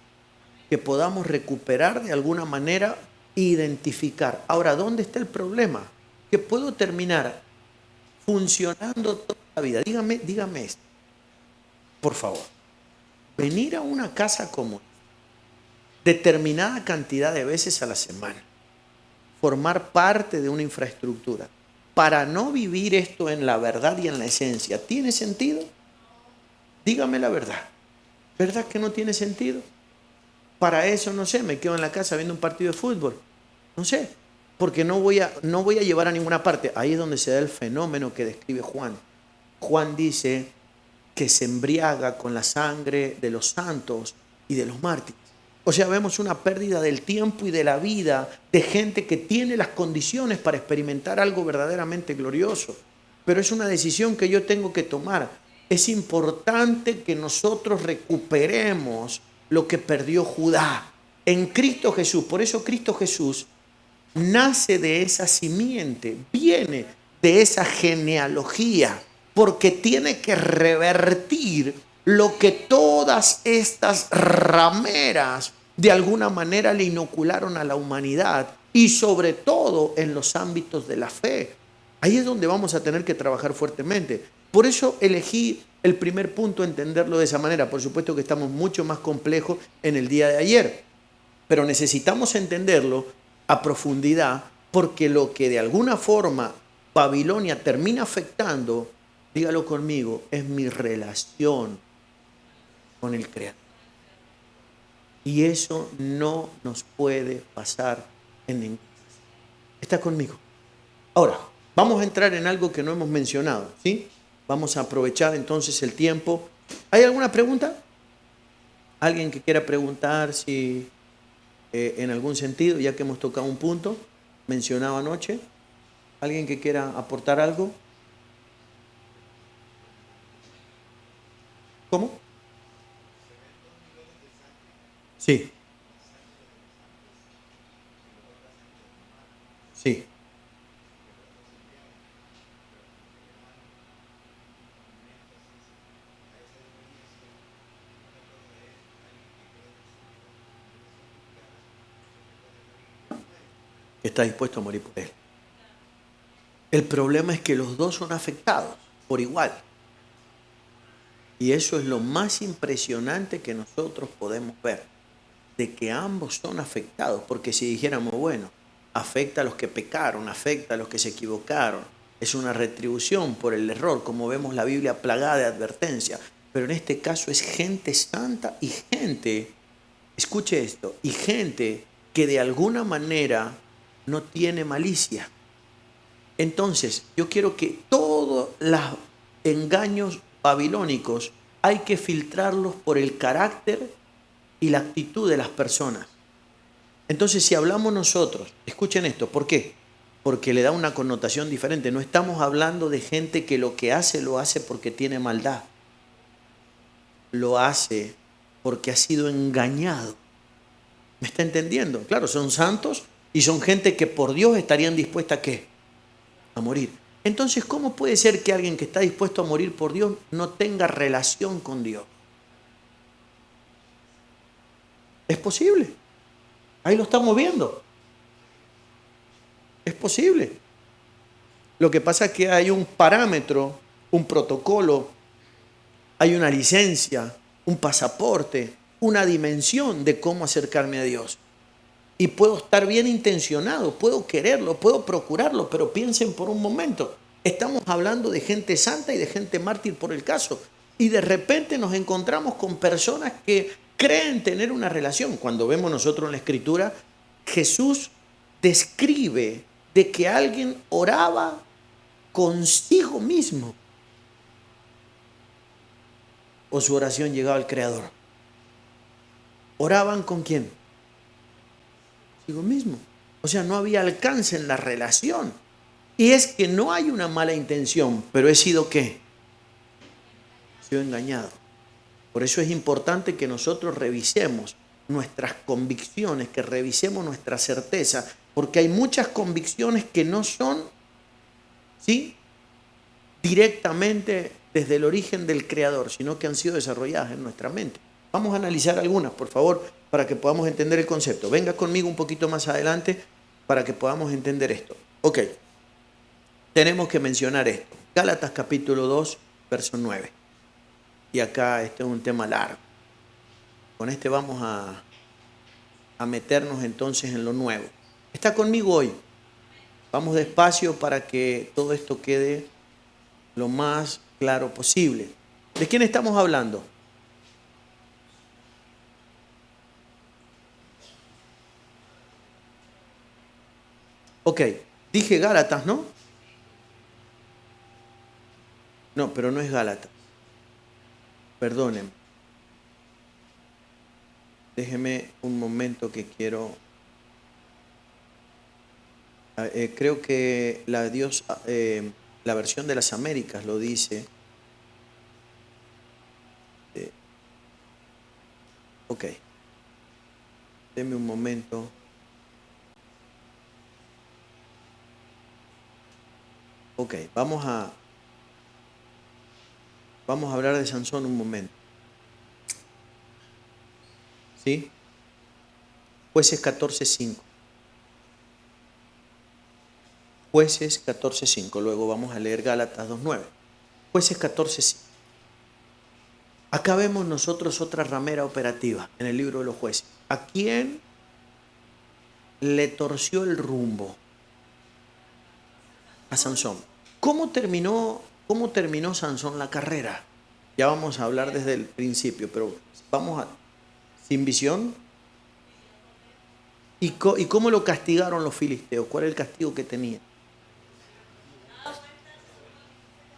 que podamos recuperar de alguna manera, identificar. Ahora, ¿dónde está el problema? Que puedo terminar funcionando toda la vida. Dígame esto, por favor. Venir a una casa común determinada cantidad de veces a la semana, formar parte de una infraestructura, para no vivir esto en la verdad y en la esencia, ¿tiene sentido? Dígame la verdad. ¿Verdad que no tiene sentido? Para eso, no sé, me quedo en la casa viendo un partido de fútbol. No sé, porque no voy a llevar a ninguna parte. Ahí es donde se da el fenómeno que describe Juan. Juan dice que se embriaga con la sangre de los santos y de los mártires. O sea, vemos una pérdida del tiempo y de la vida de gente que tiene las condiciones para experimentar algo verdaderamente glorioso. Pero es una decisión que yo tengo que tomar. Es importante que nosotros recuperemos lo que perdió Judá en Cristo Jesús. Por eso Cristo Jesús nace de esa simiente, viene de esa genealogía, porque tiene que revertir lo que todas estas rameras de alguna manera le inocularon a la humanidad, y sobre todo en los ámbitos de la fe. Ahí es donde vamos a tener que trabajar fuertemente. Por eso elegí el primer punto, entenderlo de esa manera. Por supuesto que estamos mucho más complejos en el día de ayer, pero necesitamos entenderlo a profundidad, porque lo que de alguna forma Babilonia termina afectando, dígalo conmigo, es mi relación con el Creador. Y eso no nos puede pasar en ningún caso. ¿Está conmigo? Ahora, vamos a entrar en algo que no hemos mencionado, ¿sí? Vamos a aprovechar entonces el tiempo. ¿Hay alguna pregunta? ¿Alguien que quiera preguntar si en algún sentido, ya que hemos tocado un punto mencionado anoche? ¿Alguien que quiera aportar algo? ¿Cómo? Sí, sí. Está dispuesto a morir por él. El problema es que los dos son afectados por igual. Y eso es lo más impresionante que nosotros podemos ver, de que ambos son afectados. Porque si dijéramos, bueno, afecta a los que pecaron, afecta a los que se equivocaron, es una retribución por el error, como vemos la Biblia plagada de advertencia. Pero en este caso es gente santa y gente, escuche esto, y gente que de alguna manera no tiene malicia. Entonces, yo quiero que todos los engaños babilónicos hay que filtrarlos por el carácter y la actitud de las personas. Entonces, si hablamos nosotros, escuchen esto, ¿por qué? Porque le da una connotación diferente. No estamos hablando de gente que lo que hace lo hace porque tiene maldad. Lo hace porque ha sido engañado. ¿Me está entendiendo? Claro, son santos y son gente que por Dios estarían dispuesta a ¿qué? A morir. Entonces, ¿cómo puede ser que alguien que está dispuesto a morir por Dios no tenga relación con Dios? Es posible. Ahí lo estamos viendo. Es posible. Lo que pasa es que hay un parámetro, un protocolo, hay una licencia, un pasaporte, una dimensión de cómo acercarme a Dios. Y puedo estar bien intencionado, puedo quererlo, puedo procurarlo, pero piensen por un momento, estamos hablando de gente santa y de gente mártir por el caso. Y de repente nos encontramos con personas que creen tener una relación. Cuando vemos nosotros en la Escritura, Jesús describe de que alguien oraba consigo mismo o su oración llegaba al Creador. ¿Oraban con quién? Consigo mismo. O sea, no había alcance en la relación. Y es que no hay una mala intención, pero he sido ¿qué? He sido engañado. Por eso es importante que nosotros revisemos nuestras convicciones, que revisemos nuestra certeza, porque hay muchas convicciones que no son, ¿sí?, directamente desde el origen del Creador, sino que han sido desarrolladas en nuestra mente. Vamos a analizar algunas, por favor, para que podamos entender el concepto. Venga conmigo un poquito más adelante para que podamos entender esto. Ok, tenemos que mencionar esto. Gálatas capítulo 2, verso 9. Y acá este es un tema largo. Con este vamos a meternos entonces en lo nuevo. ¿Está conmigo hoy? Vamos despacio para que todo esto quede lo más claro posible. ¿De quién estamos hablando? Ok, dije Gálatas, ¿no? No, pero no es Gálatas. Perdónenme. Déjeme un momento que quiero. Creo que la versión de las Américas lo dice. Eh, ok, déme un momento. Ok, vamos a hablar de Sansón un momento. ¿Sí? Jueces 14:5. Jueces 14:5. Luego vamos a leer Gálatas 2:9. Jueces 14:5. Acá vemos nosotros otra ramera operativa en el libro de los jueces. ¿A quién le torció el rumbo? A Sansón. ¿Cómo terminó Sansón la carrera? Ya vamos a hablar desde el principio, pero sin visión. ¿Y cómo lo castigaron los filisteos? ¿Cuál es el castigo que tenía?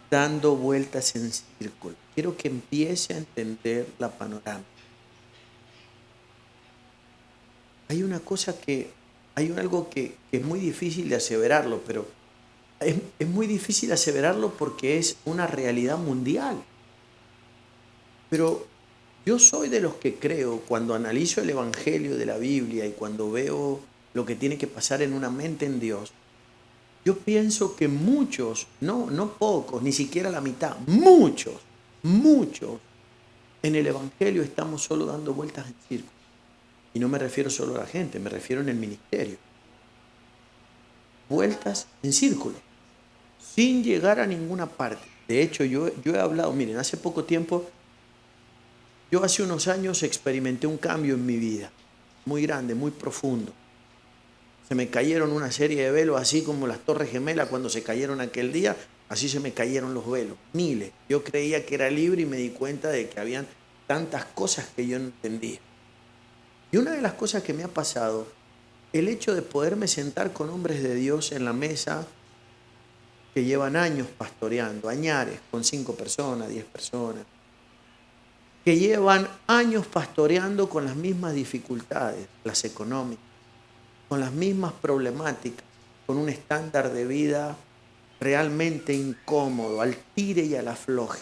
Dando vueltas en círculo. Quiero que empiece a entender la panorámica. Hay algo que es muy difícil de aseverarlo, pero es muy difícil aseverarlo porque es una realidad mundial. Pero yo soy de los que creo, cuando analizo el Evangelio de la Biblia y cuando veo lo que tiene que pasar en una mente en Dios, yo pienso que muchos, no pocos, ni siquiera la mitad, muchos en el Evangelio estamos solo dando vueltas en círculo. Y no me refiero solo a la gente, me refiero en el ministerio. Vueltas en círculo, sin llegar a ninguna parte. De hecho, yo he hablado, miren, hace poco tiempo, yo hace unos años experimenté un cambio en mi vida, muy grande, muy profundo. Se me cayeron una serie de velos, así como las Torres Gemelas cuando se cayeron aquel día, así se me cayeron los velos, miles. Yo creía que era libre y me di cuenta de que habían tantas cosas que yo no entendía. Y una de las cosas que me ha pasado, el hecho de poderme sentar con hombres de Dios en la mesa que llevan años pastoreando, añares, con 5 personas, 10 personas, que llevan años pastoreando con las mismas dificultades, las económicas, con las mismas problemáticas, con un estándar de vida realmente incómodo, al tire y al afloje.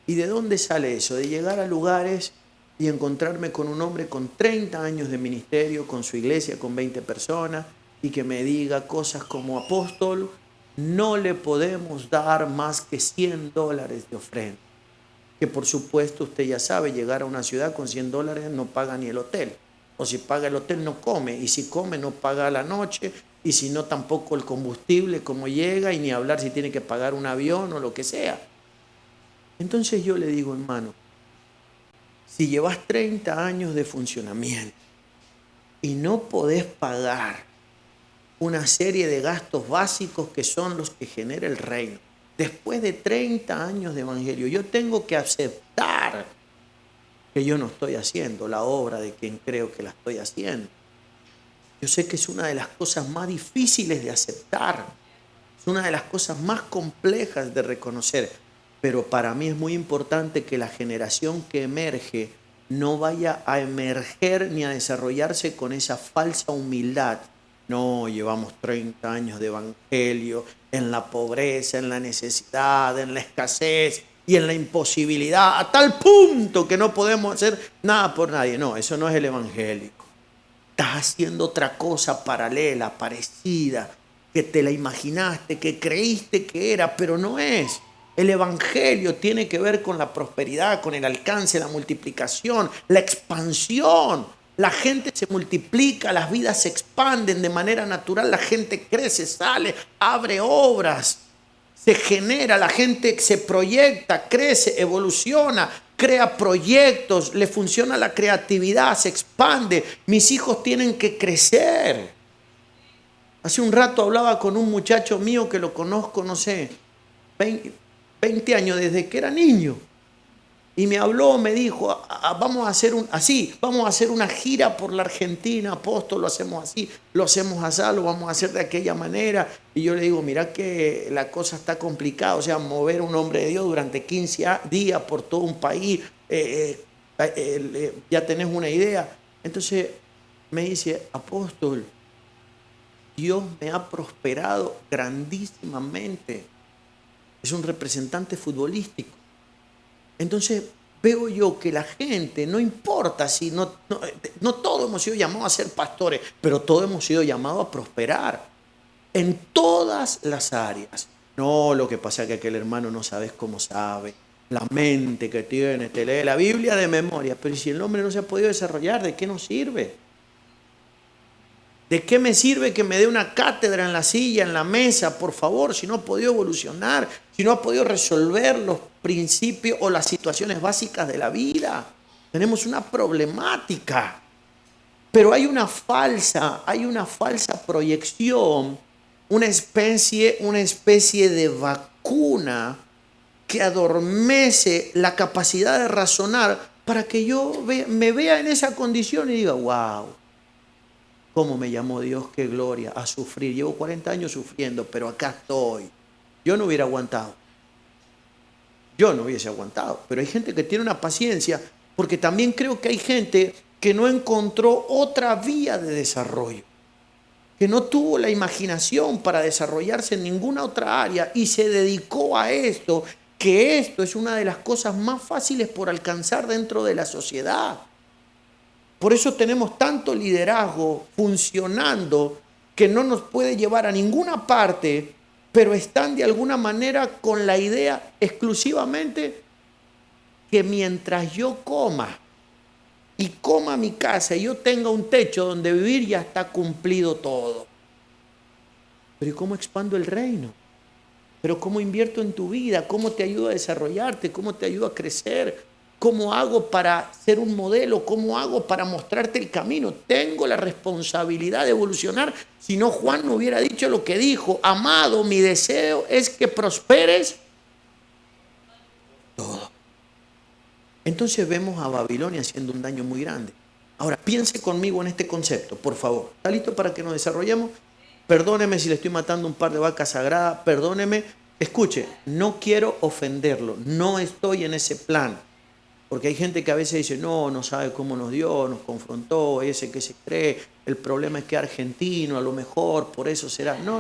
¿Y de dónde sale eso? De llegar a lugares y encontrarme con un hombre con 30 años de ministerio, con su iglesia, con 20 personas, y que me diga cosas como: apóstol, no le podemos dar más que $100 de ofrenda. Que por supuesto usted ya sabe, llegar a una ciudad con $100 no paga ni el hotel. O si paga el hotel no come, y si come no paga la noche, y si no tampoco el combustible, cómo llega, y ni hablar si tiene que pagar un avión o lo que sea. Entonces yo le digo, hermano, si llevas 30 años de funcionamiento y no podés pagar una serie de gastos básicos que son los que genera el reino, después de 30 años de evangelio, yo tengo que aceptar que yo no estoy haciendo la obra de quien creo que la estoy haciendo. Yo sé que es una de las cosas más difíciles de aceptar, es una de las cosas más complejas de reconocer, pero para mí es muy importante que la generación que emerge no vaya a emerger ni a desarrollarse con esa falsa humildad. No, llevamos 30 años de evangelio en la pobreza, en la necesidad, en la escasez y en la imposibilidad, a tal punto que no podemos hacer nada por nadie. No, eso no es el evangelio. Estás haciendo otra cosa paralela, parecida, que te la imaginaste, que creíste que era, pero no es. El evangelio tiene que ver con la prosperidad, con el alcance, la multiplicación, la expansión. La gente se multiplica, las vidas se expanden de manera natural, la gente crece, sale, abre obras, se genera, la gente se proyecta, crece, evoluciona, crea proyectos, le funciona la creatividad, se expande. Mis hijos tienen que crecer. Hace un rato hablaba con un muchacho mío que lo conozco, no sé, 20 años, desde que era niño. Y me habló, me dijo, vamos a hacer vamos a hacer una gira por la Argentina, apóstol, lo hacemos así, lo hacemos así, lo vamos a hacer de aquella manera. Y yo le digo, mira que la cosa está complicada, o sea, mover a un hombre de Dios durante 15 días por todo un país, ya tenés una idea. Entonces me dice, apóstol, Dios me ha prosperado grandísimamente. Es un representante futbolístico. Entonces veo yo que la gente, no importa si no todos hemos sido llamados a ser pastores, pero todos hemos sido llamados a prosperar en todas las áreas. No, lo que pasa es que aquel hermano no sabes cómo sabe, la mente que tiene, te lee la Biblia de memoria, pero si el hombre no se ha podido desarrollar, ¿de qué nos sirve? ¿De qué me sirve que me dé una cátedra en la silla, en la mesa, por favor, si no ha podido evolucionar, si no ha podido resolver los principios o las situaciones básicas de la vida? Tenemos una problemática, pero hay una falsa proyección, una especie de vacuna que adormece la capacidad de razonar para que yo me vea en esa condición y diga, wow. ¿Cómo me llamó Dios? ¡Qué gloria! A sufrir. Llevo 40 años sufriendo, pero acá estoy. Yo no hubiera aguantado. Yo no hubiese aguantado. Pero hay gente que tiene una paciencia, porque también creo que hay gente que no encontró otra vía de desarrollo, que no tuvo la imaginación para desarrollarse en ninguna otra área y se dedicó a esto, que esto es una de las cosas más fáciles por alcanzar dentro de la sociedad. Por eso tenemos tanto liderazgo funcionando que no nos puede llevar a ninguna parte, pero están de alguna manera con la idea exclusivamente que mientras yo coma y coma mi casa y yo tenga un techo donde vivir, ya está cumplido todo. Pero ¿y cómo expando el reino? ¿Pero cómo invierto en tu vida? ¿Cómo te ayudo a desarrollarte? ¿Cómo te ayudo a crecer? ¿Cómo hago para ser un modelo? ¿Cómo hago para mostrarte el camino? Tengo la responsabilidad de evolucionar. Si no, Juan no hubiera dicho lo que dijo. Amado, mi deseo es que prosperes todo. Entonces vemos a Babilonia haciendo un daño muy grande. Ahora, piense conmigo en este concepto, por favor. ¿Está listo para que nos desarrollemos? Perdóneme si le estoy matando un par de vacas sagradas. Perdóneme. Escuche, no quiero ofenderlo. No estoy en ese plan. Porque hay gente que a veces dice, no sabe cómo nos dio, nos confrontó, ese que se cree, el problema es que es argentino, a lo mejor, por eso será. No.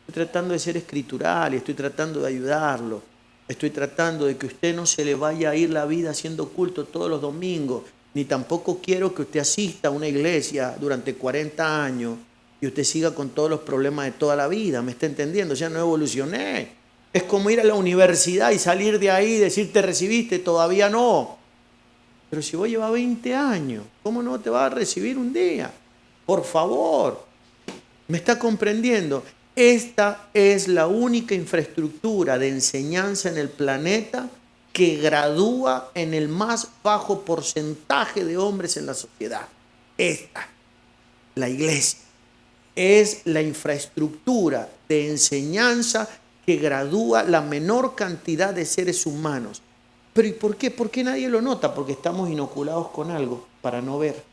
Estoy tratando de ser escritural y estoy tratando de ayudarlo. Estoy tratando de que usted no se le vaya a ir la vida haciendo culto todos los domingos, ni tampoco quiero que usted asista a una iglesia durante 40 años y usted siga con todos los problemas de toda la vida. ¿Me está entendiendo? O sea, no evolucioné. Es como ir a la universidad y salir de ahí y decir, ¿te recibiste? Todavía no. Pero si vos llevas 20 años, ¿cómo no te vas a recibir un día? Por favor. ¿Me está comprendiendo? Esta es la única infraestructura de enseñanza en el planeta que gradúa en el más bajo porcentaje de hombres en la sociedad. Esta, la iglesia, es la infraestructura de enseñanza que gradúa la menor cantidad de seres humanos. ¿Pero y por qué? ¿Por qué nadie lo nota? Porque estamos inoculados con algo para no ver.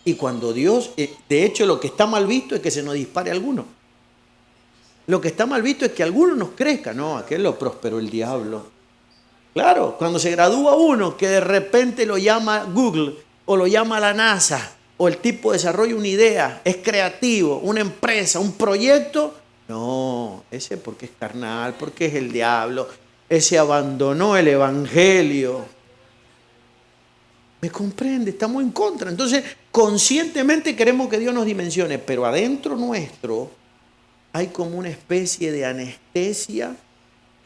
Y cuando Dios, de hecho, lo que está mal visto es que se nos dispare alguno. Lo que está mal visto es que alguno nos crezca. No, aquel lo prosperó el diablo. Claro, cuando se gradúa uno que de repente lo llama Google o lo llama la NASA o el tipo desarrolla una idea, es creativo, una empresa, un proyecto. No, ese porque es carnal, porque es el diablo. Ese abandonó el evangelio. ¿Me comprende? Estamos en contra. Entonces, conscientemente queremos que Dios nos dimensione, pero adentro nuestro hay como una especie de anestesia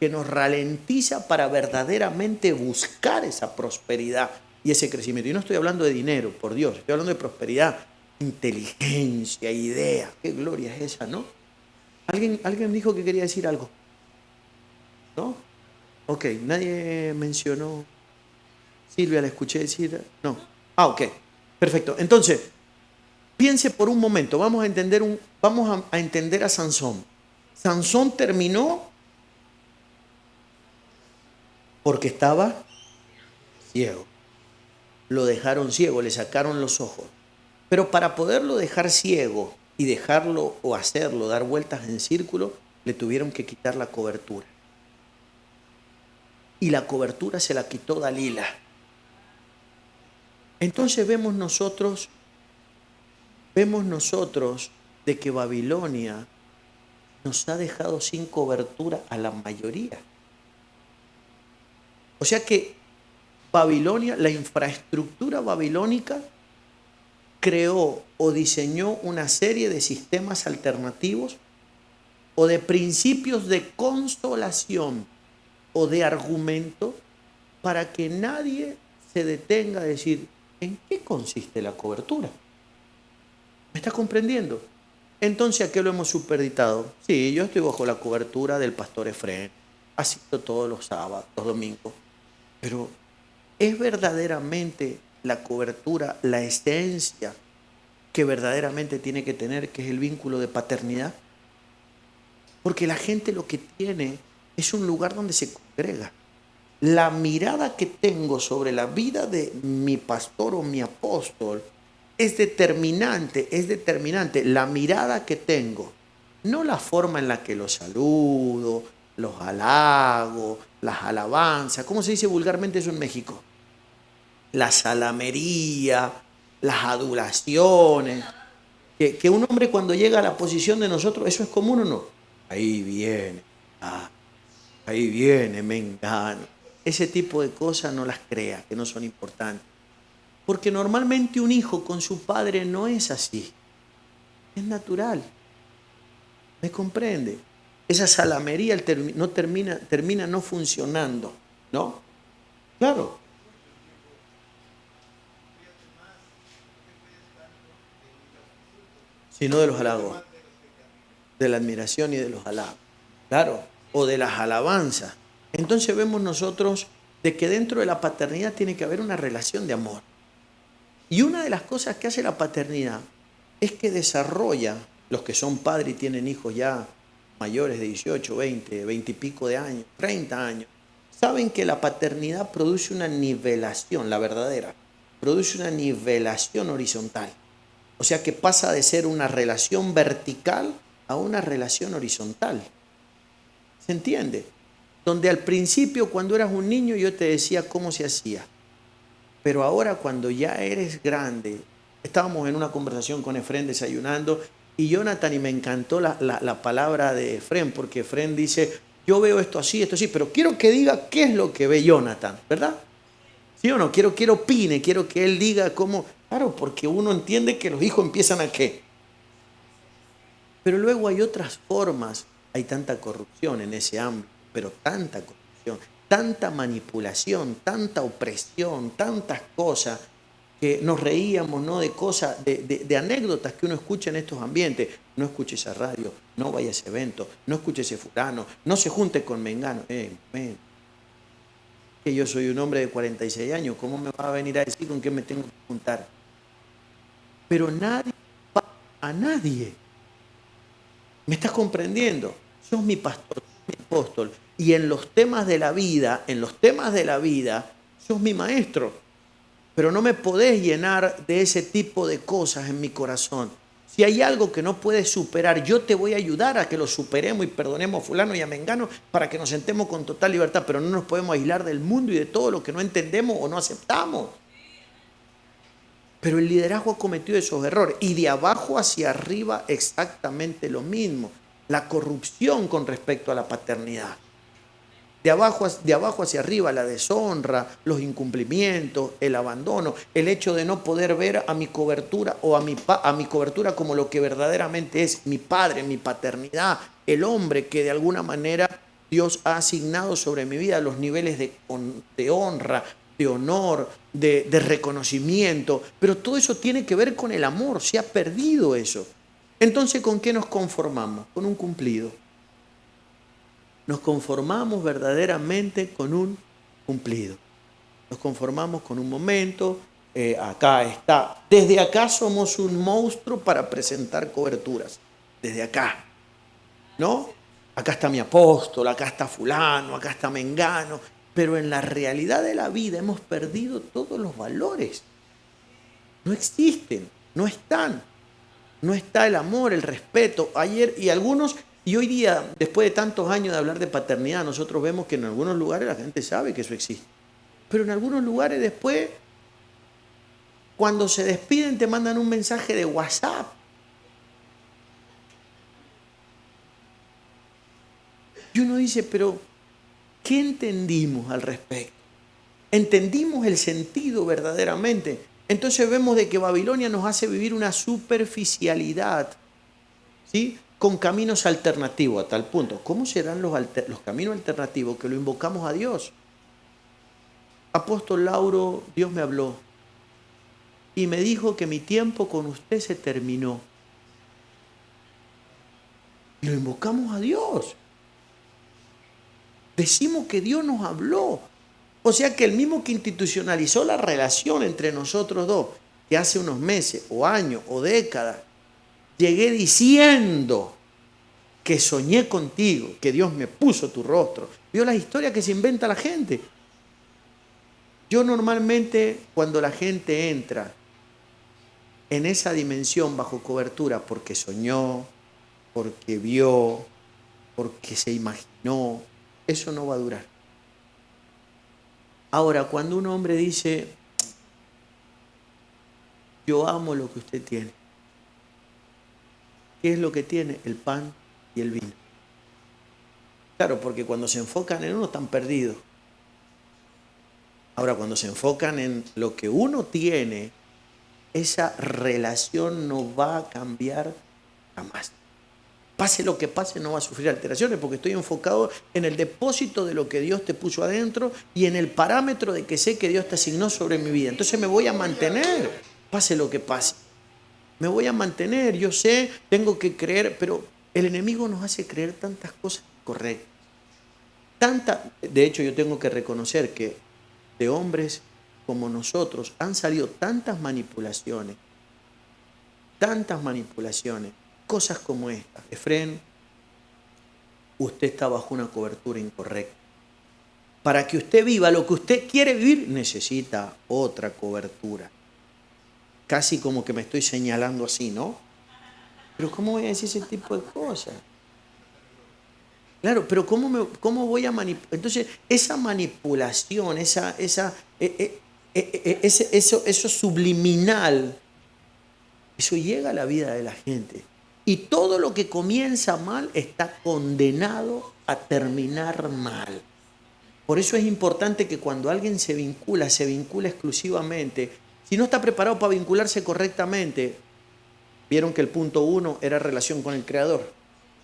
que nos ralentiza para verdaderamente buscar esa prosperidad y ese crecimiento. Y no estoy hablando de dinero, por Dios, estoy hablando de prosperidad, inteligencia, idea. Qué gloria es esa, ¿no? ¿Alguien dijo que quería decir algo? ¿No? Ok, nadie mencionó. Silvia, la escuché decir. No. Ok, perfecto. Entonces, piense por un momento. Vamos a entender a Sansón. Sansón terminó porque estaba ciego. Lo dejaron ciego, le sacaron los ojos. Pero para poderlo dejar ciego y dejarlo o hacerlo dar vueltas en círculo, le tuvieron que quitar la cobertura. Y la cobertura se la quitó Dalila. Entonces vemos nosotros de que Babilonia nos ha dejado sin cobertura a la mayoría. O sea que Babilonia, la infraestructura babilónica, creó o diseñó una serie de sistemas alternativos o de principios de consolación o de argumento para que nadie se detenga a decir, ¿en qué consiste la cobertura? ¿Me está comprendiendo? Entonces, ¿a qué lo hemos supeditado? Sí, yo estoy bajo la cobertura del pastor Efrén, asisto todos los sábados, los domingos, pero ¿es verdaderamente la cobertura la esencia que verdaderamente tiene que tener, que es el vínculo de paternidad? Porque la gente lo que tiene es un lugar donde se congrega. La mirada que tengo sobre la vida de mi pastor o mi apóstol es determinante, la mirada que tengo, no la forma en la que los saludo, los halago, las alabanzas, ¿cómo se dice vulgarmente eso en México? La salamería, las adulaciones, que un hombre cuando llega a la posición de nosotros, ¿eso es común o no? Ahí viene, mengano. Ese tipo de cosas no las creas, que no son importantes. Porque normalmente un hijo con su padre no es así. Es natural. ¿Me comprende? Esa salamería no termina no funcionando, ¿no? Claro. Sino de los halagos, de la admiración y de los halagos. Claro. O de las alabanzas. Entonces vemos nosotros de que dentro de la paternidad tiene que haber una relación de amor. Y una de las cosas que hace la paternidad es que desarrolla, los que son padres y tienen hijos ya mayores de 18, 20, 20 y pico de años, 30 años, saben que la paternidad produce una nivelación, la verdadera, produce una nivelación horizontal. O sea que pasa de ser una relación vertical a una relación horizontal. ¿Se entiende? Donde al principio, cuando eras un niño, yo te decía cómo se hacía. Pero ahora, cuando ya eres grande, estábamos en una conversación con Efrén desayunando, y Jonathan, y me encantó la palabra de Efrén, porque Efrén dice, yo veo esto así, pero quiero que diga qué es lo que ve Jonathan, ¿verdad? ¿Sí o no? Quiero que opine, quiero que él diga cómo. Claro, porque uno entiende que los hijos empiezan a qué. Pero luego hay otras formas. Hay tanta corrupción en ese ámbito, pero tanta corrupción, tanta manipulación, tanta opresión, tantas cosas, que nos reíamos, ¿no? De cosas, de anécdotas que uno escucha en estos ambientes. No escuche esa radio, no vaya a ese evento, no escuche ese fulano, no se junte con mengano. Que yo soy un hombre de 46 años, ¿cómo me va a venir a decir con qué me tengo que juntar? Pero nadie va a nadie. ¿Me estás comprendiendo? Sos mi pastor, sos mi apóstol. Y en los temas de la vida, sos mi maestro. Pero no me podés llenar de ese tipo de cosas en mi corazón. Si hay algo que no puedes superar, yo te voy a ayudar a que lo superemos y perdonemos a fulano y a mengano para que nos sentemos con total libertad. Pero no nos podemos aislar del mundo y de todo lo que no entendemos o no aceptamos. Pero el liderazgo ha cometido esos errores. Y de abajo hacia arriba exactamente lo mismo. La corrupción con respecto a la paternidad. De abajo hacia arriba la deshonra, los incumplimientos, el abandono, el hecho de no poder ver a mi cobertura o a mi cobertura como lo que verdaderamente es mi padre, mi paternidad, el hombre que de alguna manera Dios ha asignado sobre mi vida los niveles de honra, de honor, de reconocimiento, pero todo eso tiene que ver con el amor, se ha perdido eso. Entonces, ¿con qué nos conformamos? Con un cumplido. Nos conformamos verdaderamente con un cumplido. Nos conformamos con un momento, acá está. Desde acá somos un monstruo para presentar coberturas. Desde acá, ¿no? Acá está mi apóstol, acá está fulano, acá está mengano. Pero en la realidad de la vida hemos perdido todos los valores. No existen, no están. No está el amor, el respeto. Ayer y algunos, y hoy día, después de tantos años de hablar de paternidad, nosotros vemos que en algunos lugares la gente sabe que eso existe. Pero en algunos lugares después, cuando se despiden, te mandan un mensaje de WhatsApp. Y uno dice, pero ¿qué entendimos al respecto? ¿Entendimos el sentido verdaderamente? Entonces vemos de que Babilonia nos hace vivir una superficialidad, ¿sí? Con caminos alternativos a tal punto. ¿Cómo serán los caminos alternativos que lo invocamos a Dios? Apóstol Lauro, Dios me habló y me dijo que mi tiempo con usted se terminó. Y lo invocamos a Dios. Decimos que Dios nos habló. O sea que el mismo que institucionalizó la relación entre nosotros dos, que hace unos meses o años o décadas, llegué diciendo que soñé contigo, que Dios me puso tu rostro. ¿Vio las historias que se inventa la gente? Yo normalmente cuando la gente entra en esa dimensión bajo cobertura porque soñó, porque vio, porque se imaginó, eso no va a durar. Ahora, cuando un hombre dice, yo amo lo que usted tiene, ¿qué es lo que tiene? El pan y el vino. Claro, porque cuando se enfocan en uno están perdidos. Ahora, cuando se enfocan en lo que uno tiene, esa relación no va a cambiar jamás. Pase lo que pase, no va a sufrir alteraciones porque estoy enfocado en el depósito de lo que Dios te puso adentro y en el parámetro de que sé que Dios te asignó sobre mi vida. Entonces me voy a mantener, pase lo que pase. Me voy a mantener, yo sé, tengo que creer, pero el enemigo nos hace creer tantas cosas incorrectas. De hecho, yo tengo que reconocer que de hombres como nosotros han salido tantas manipulaciones, cosas como esta. Efrén, usted está bajo una cobertura incorrecta. Para que usted viva lo que usted quiere vivir, necesita otra cobertura. Casi como que me estoy señalando así, ¿no? Pero ¿cómo voy a decir ese tipo de cosas? Claro, pero ¿cómo voy a manipular? Entonces, esa manipulación, eso subliminal, eso llega a la vida de la gente. Y todo lo que comienza mal está condenado a terminar mal. Por eso es importante que cuando alguien se vincula exclusivamente. Si no está preparado para vincularse correctamente, vieron que el punto 1 era relación con el Creador.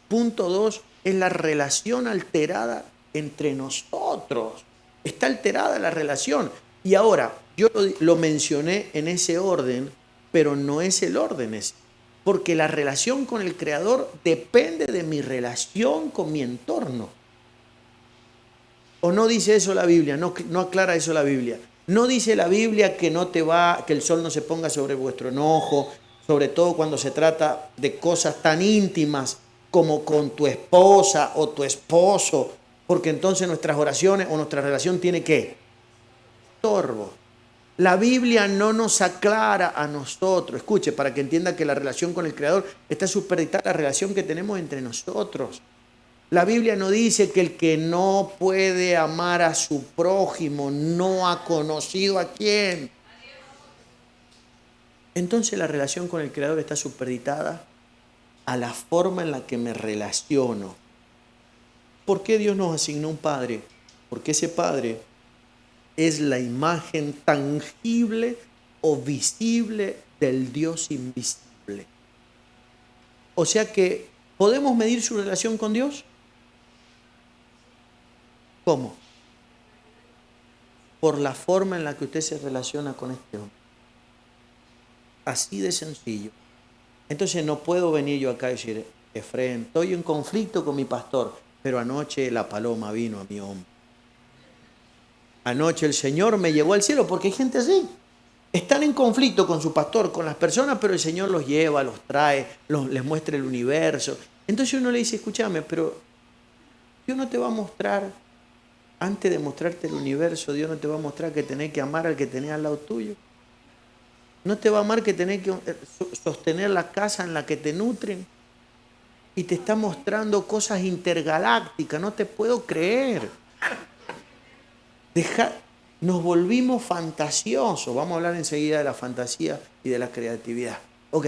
Punto 2 es la relación alterada entre nosotros. Está alterada la relación. Y ahora, yo lo mencioné en ese orden, pero no es el orden ese. Porque la relación con el Creador depende de mi relación con mi entorno. ¿O no dice eso la Biblia? No aclara eso la Biblia. No dice la Biblia que que el sol no se ponga sobre vuestro enojo, sobre todo cuando se trata de cosas tan íntimas como con tu esposa o tu esposo, porque entonces nuestras oraciones o nuestra relación tiene ¿qué? Estorbo. La Biblia no nos aclara a nosotros, escuche, para que entienda que la relación con el Creador está supeditada a la relación que tenemos entre nosotros. La Biblia no dice que el que no puede amar a su prójimo no ha conocido a quién. Entonces la relación con el Creador está supeditada a la forma en la que me relaciono. ¿Por qué Dios nos asignó un padre? Porque ese padre es la imagen tangible o visible del Dios invisible. O sea que, ¿podemos medir su relación con Dios? ¿Cómo? Por la forma en la que usted se relaciona con este hombre. Así de sencillo. Entonces no puedo venir yo acá y decir, Efrén, estoy en conflicto con mi pastor, pero anoche la paloma vino a mi hombro. Anoche el Señor me llevó al cielo, porque hay gente así. Están en conflicto con su pastor, con las personas, pero el Señor los lleva, los trae, les muestra el universo. Entonces uno le dice, escúchame, pero Dios no te va a mostrar Antes de mostrarte el universo, Dios no te va a mostrar que tenés que amar al que tenés al lado tuyo. No te va a amar que tenés que sostener la casa en la que te nutren. Y te está mostrando cosas intergalácticas. No te puedo creer. Nos volvimos fantasiosos. Vamos a hablar enseguida de la fantasía y de la creatividad. Ok.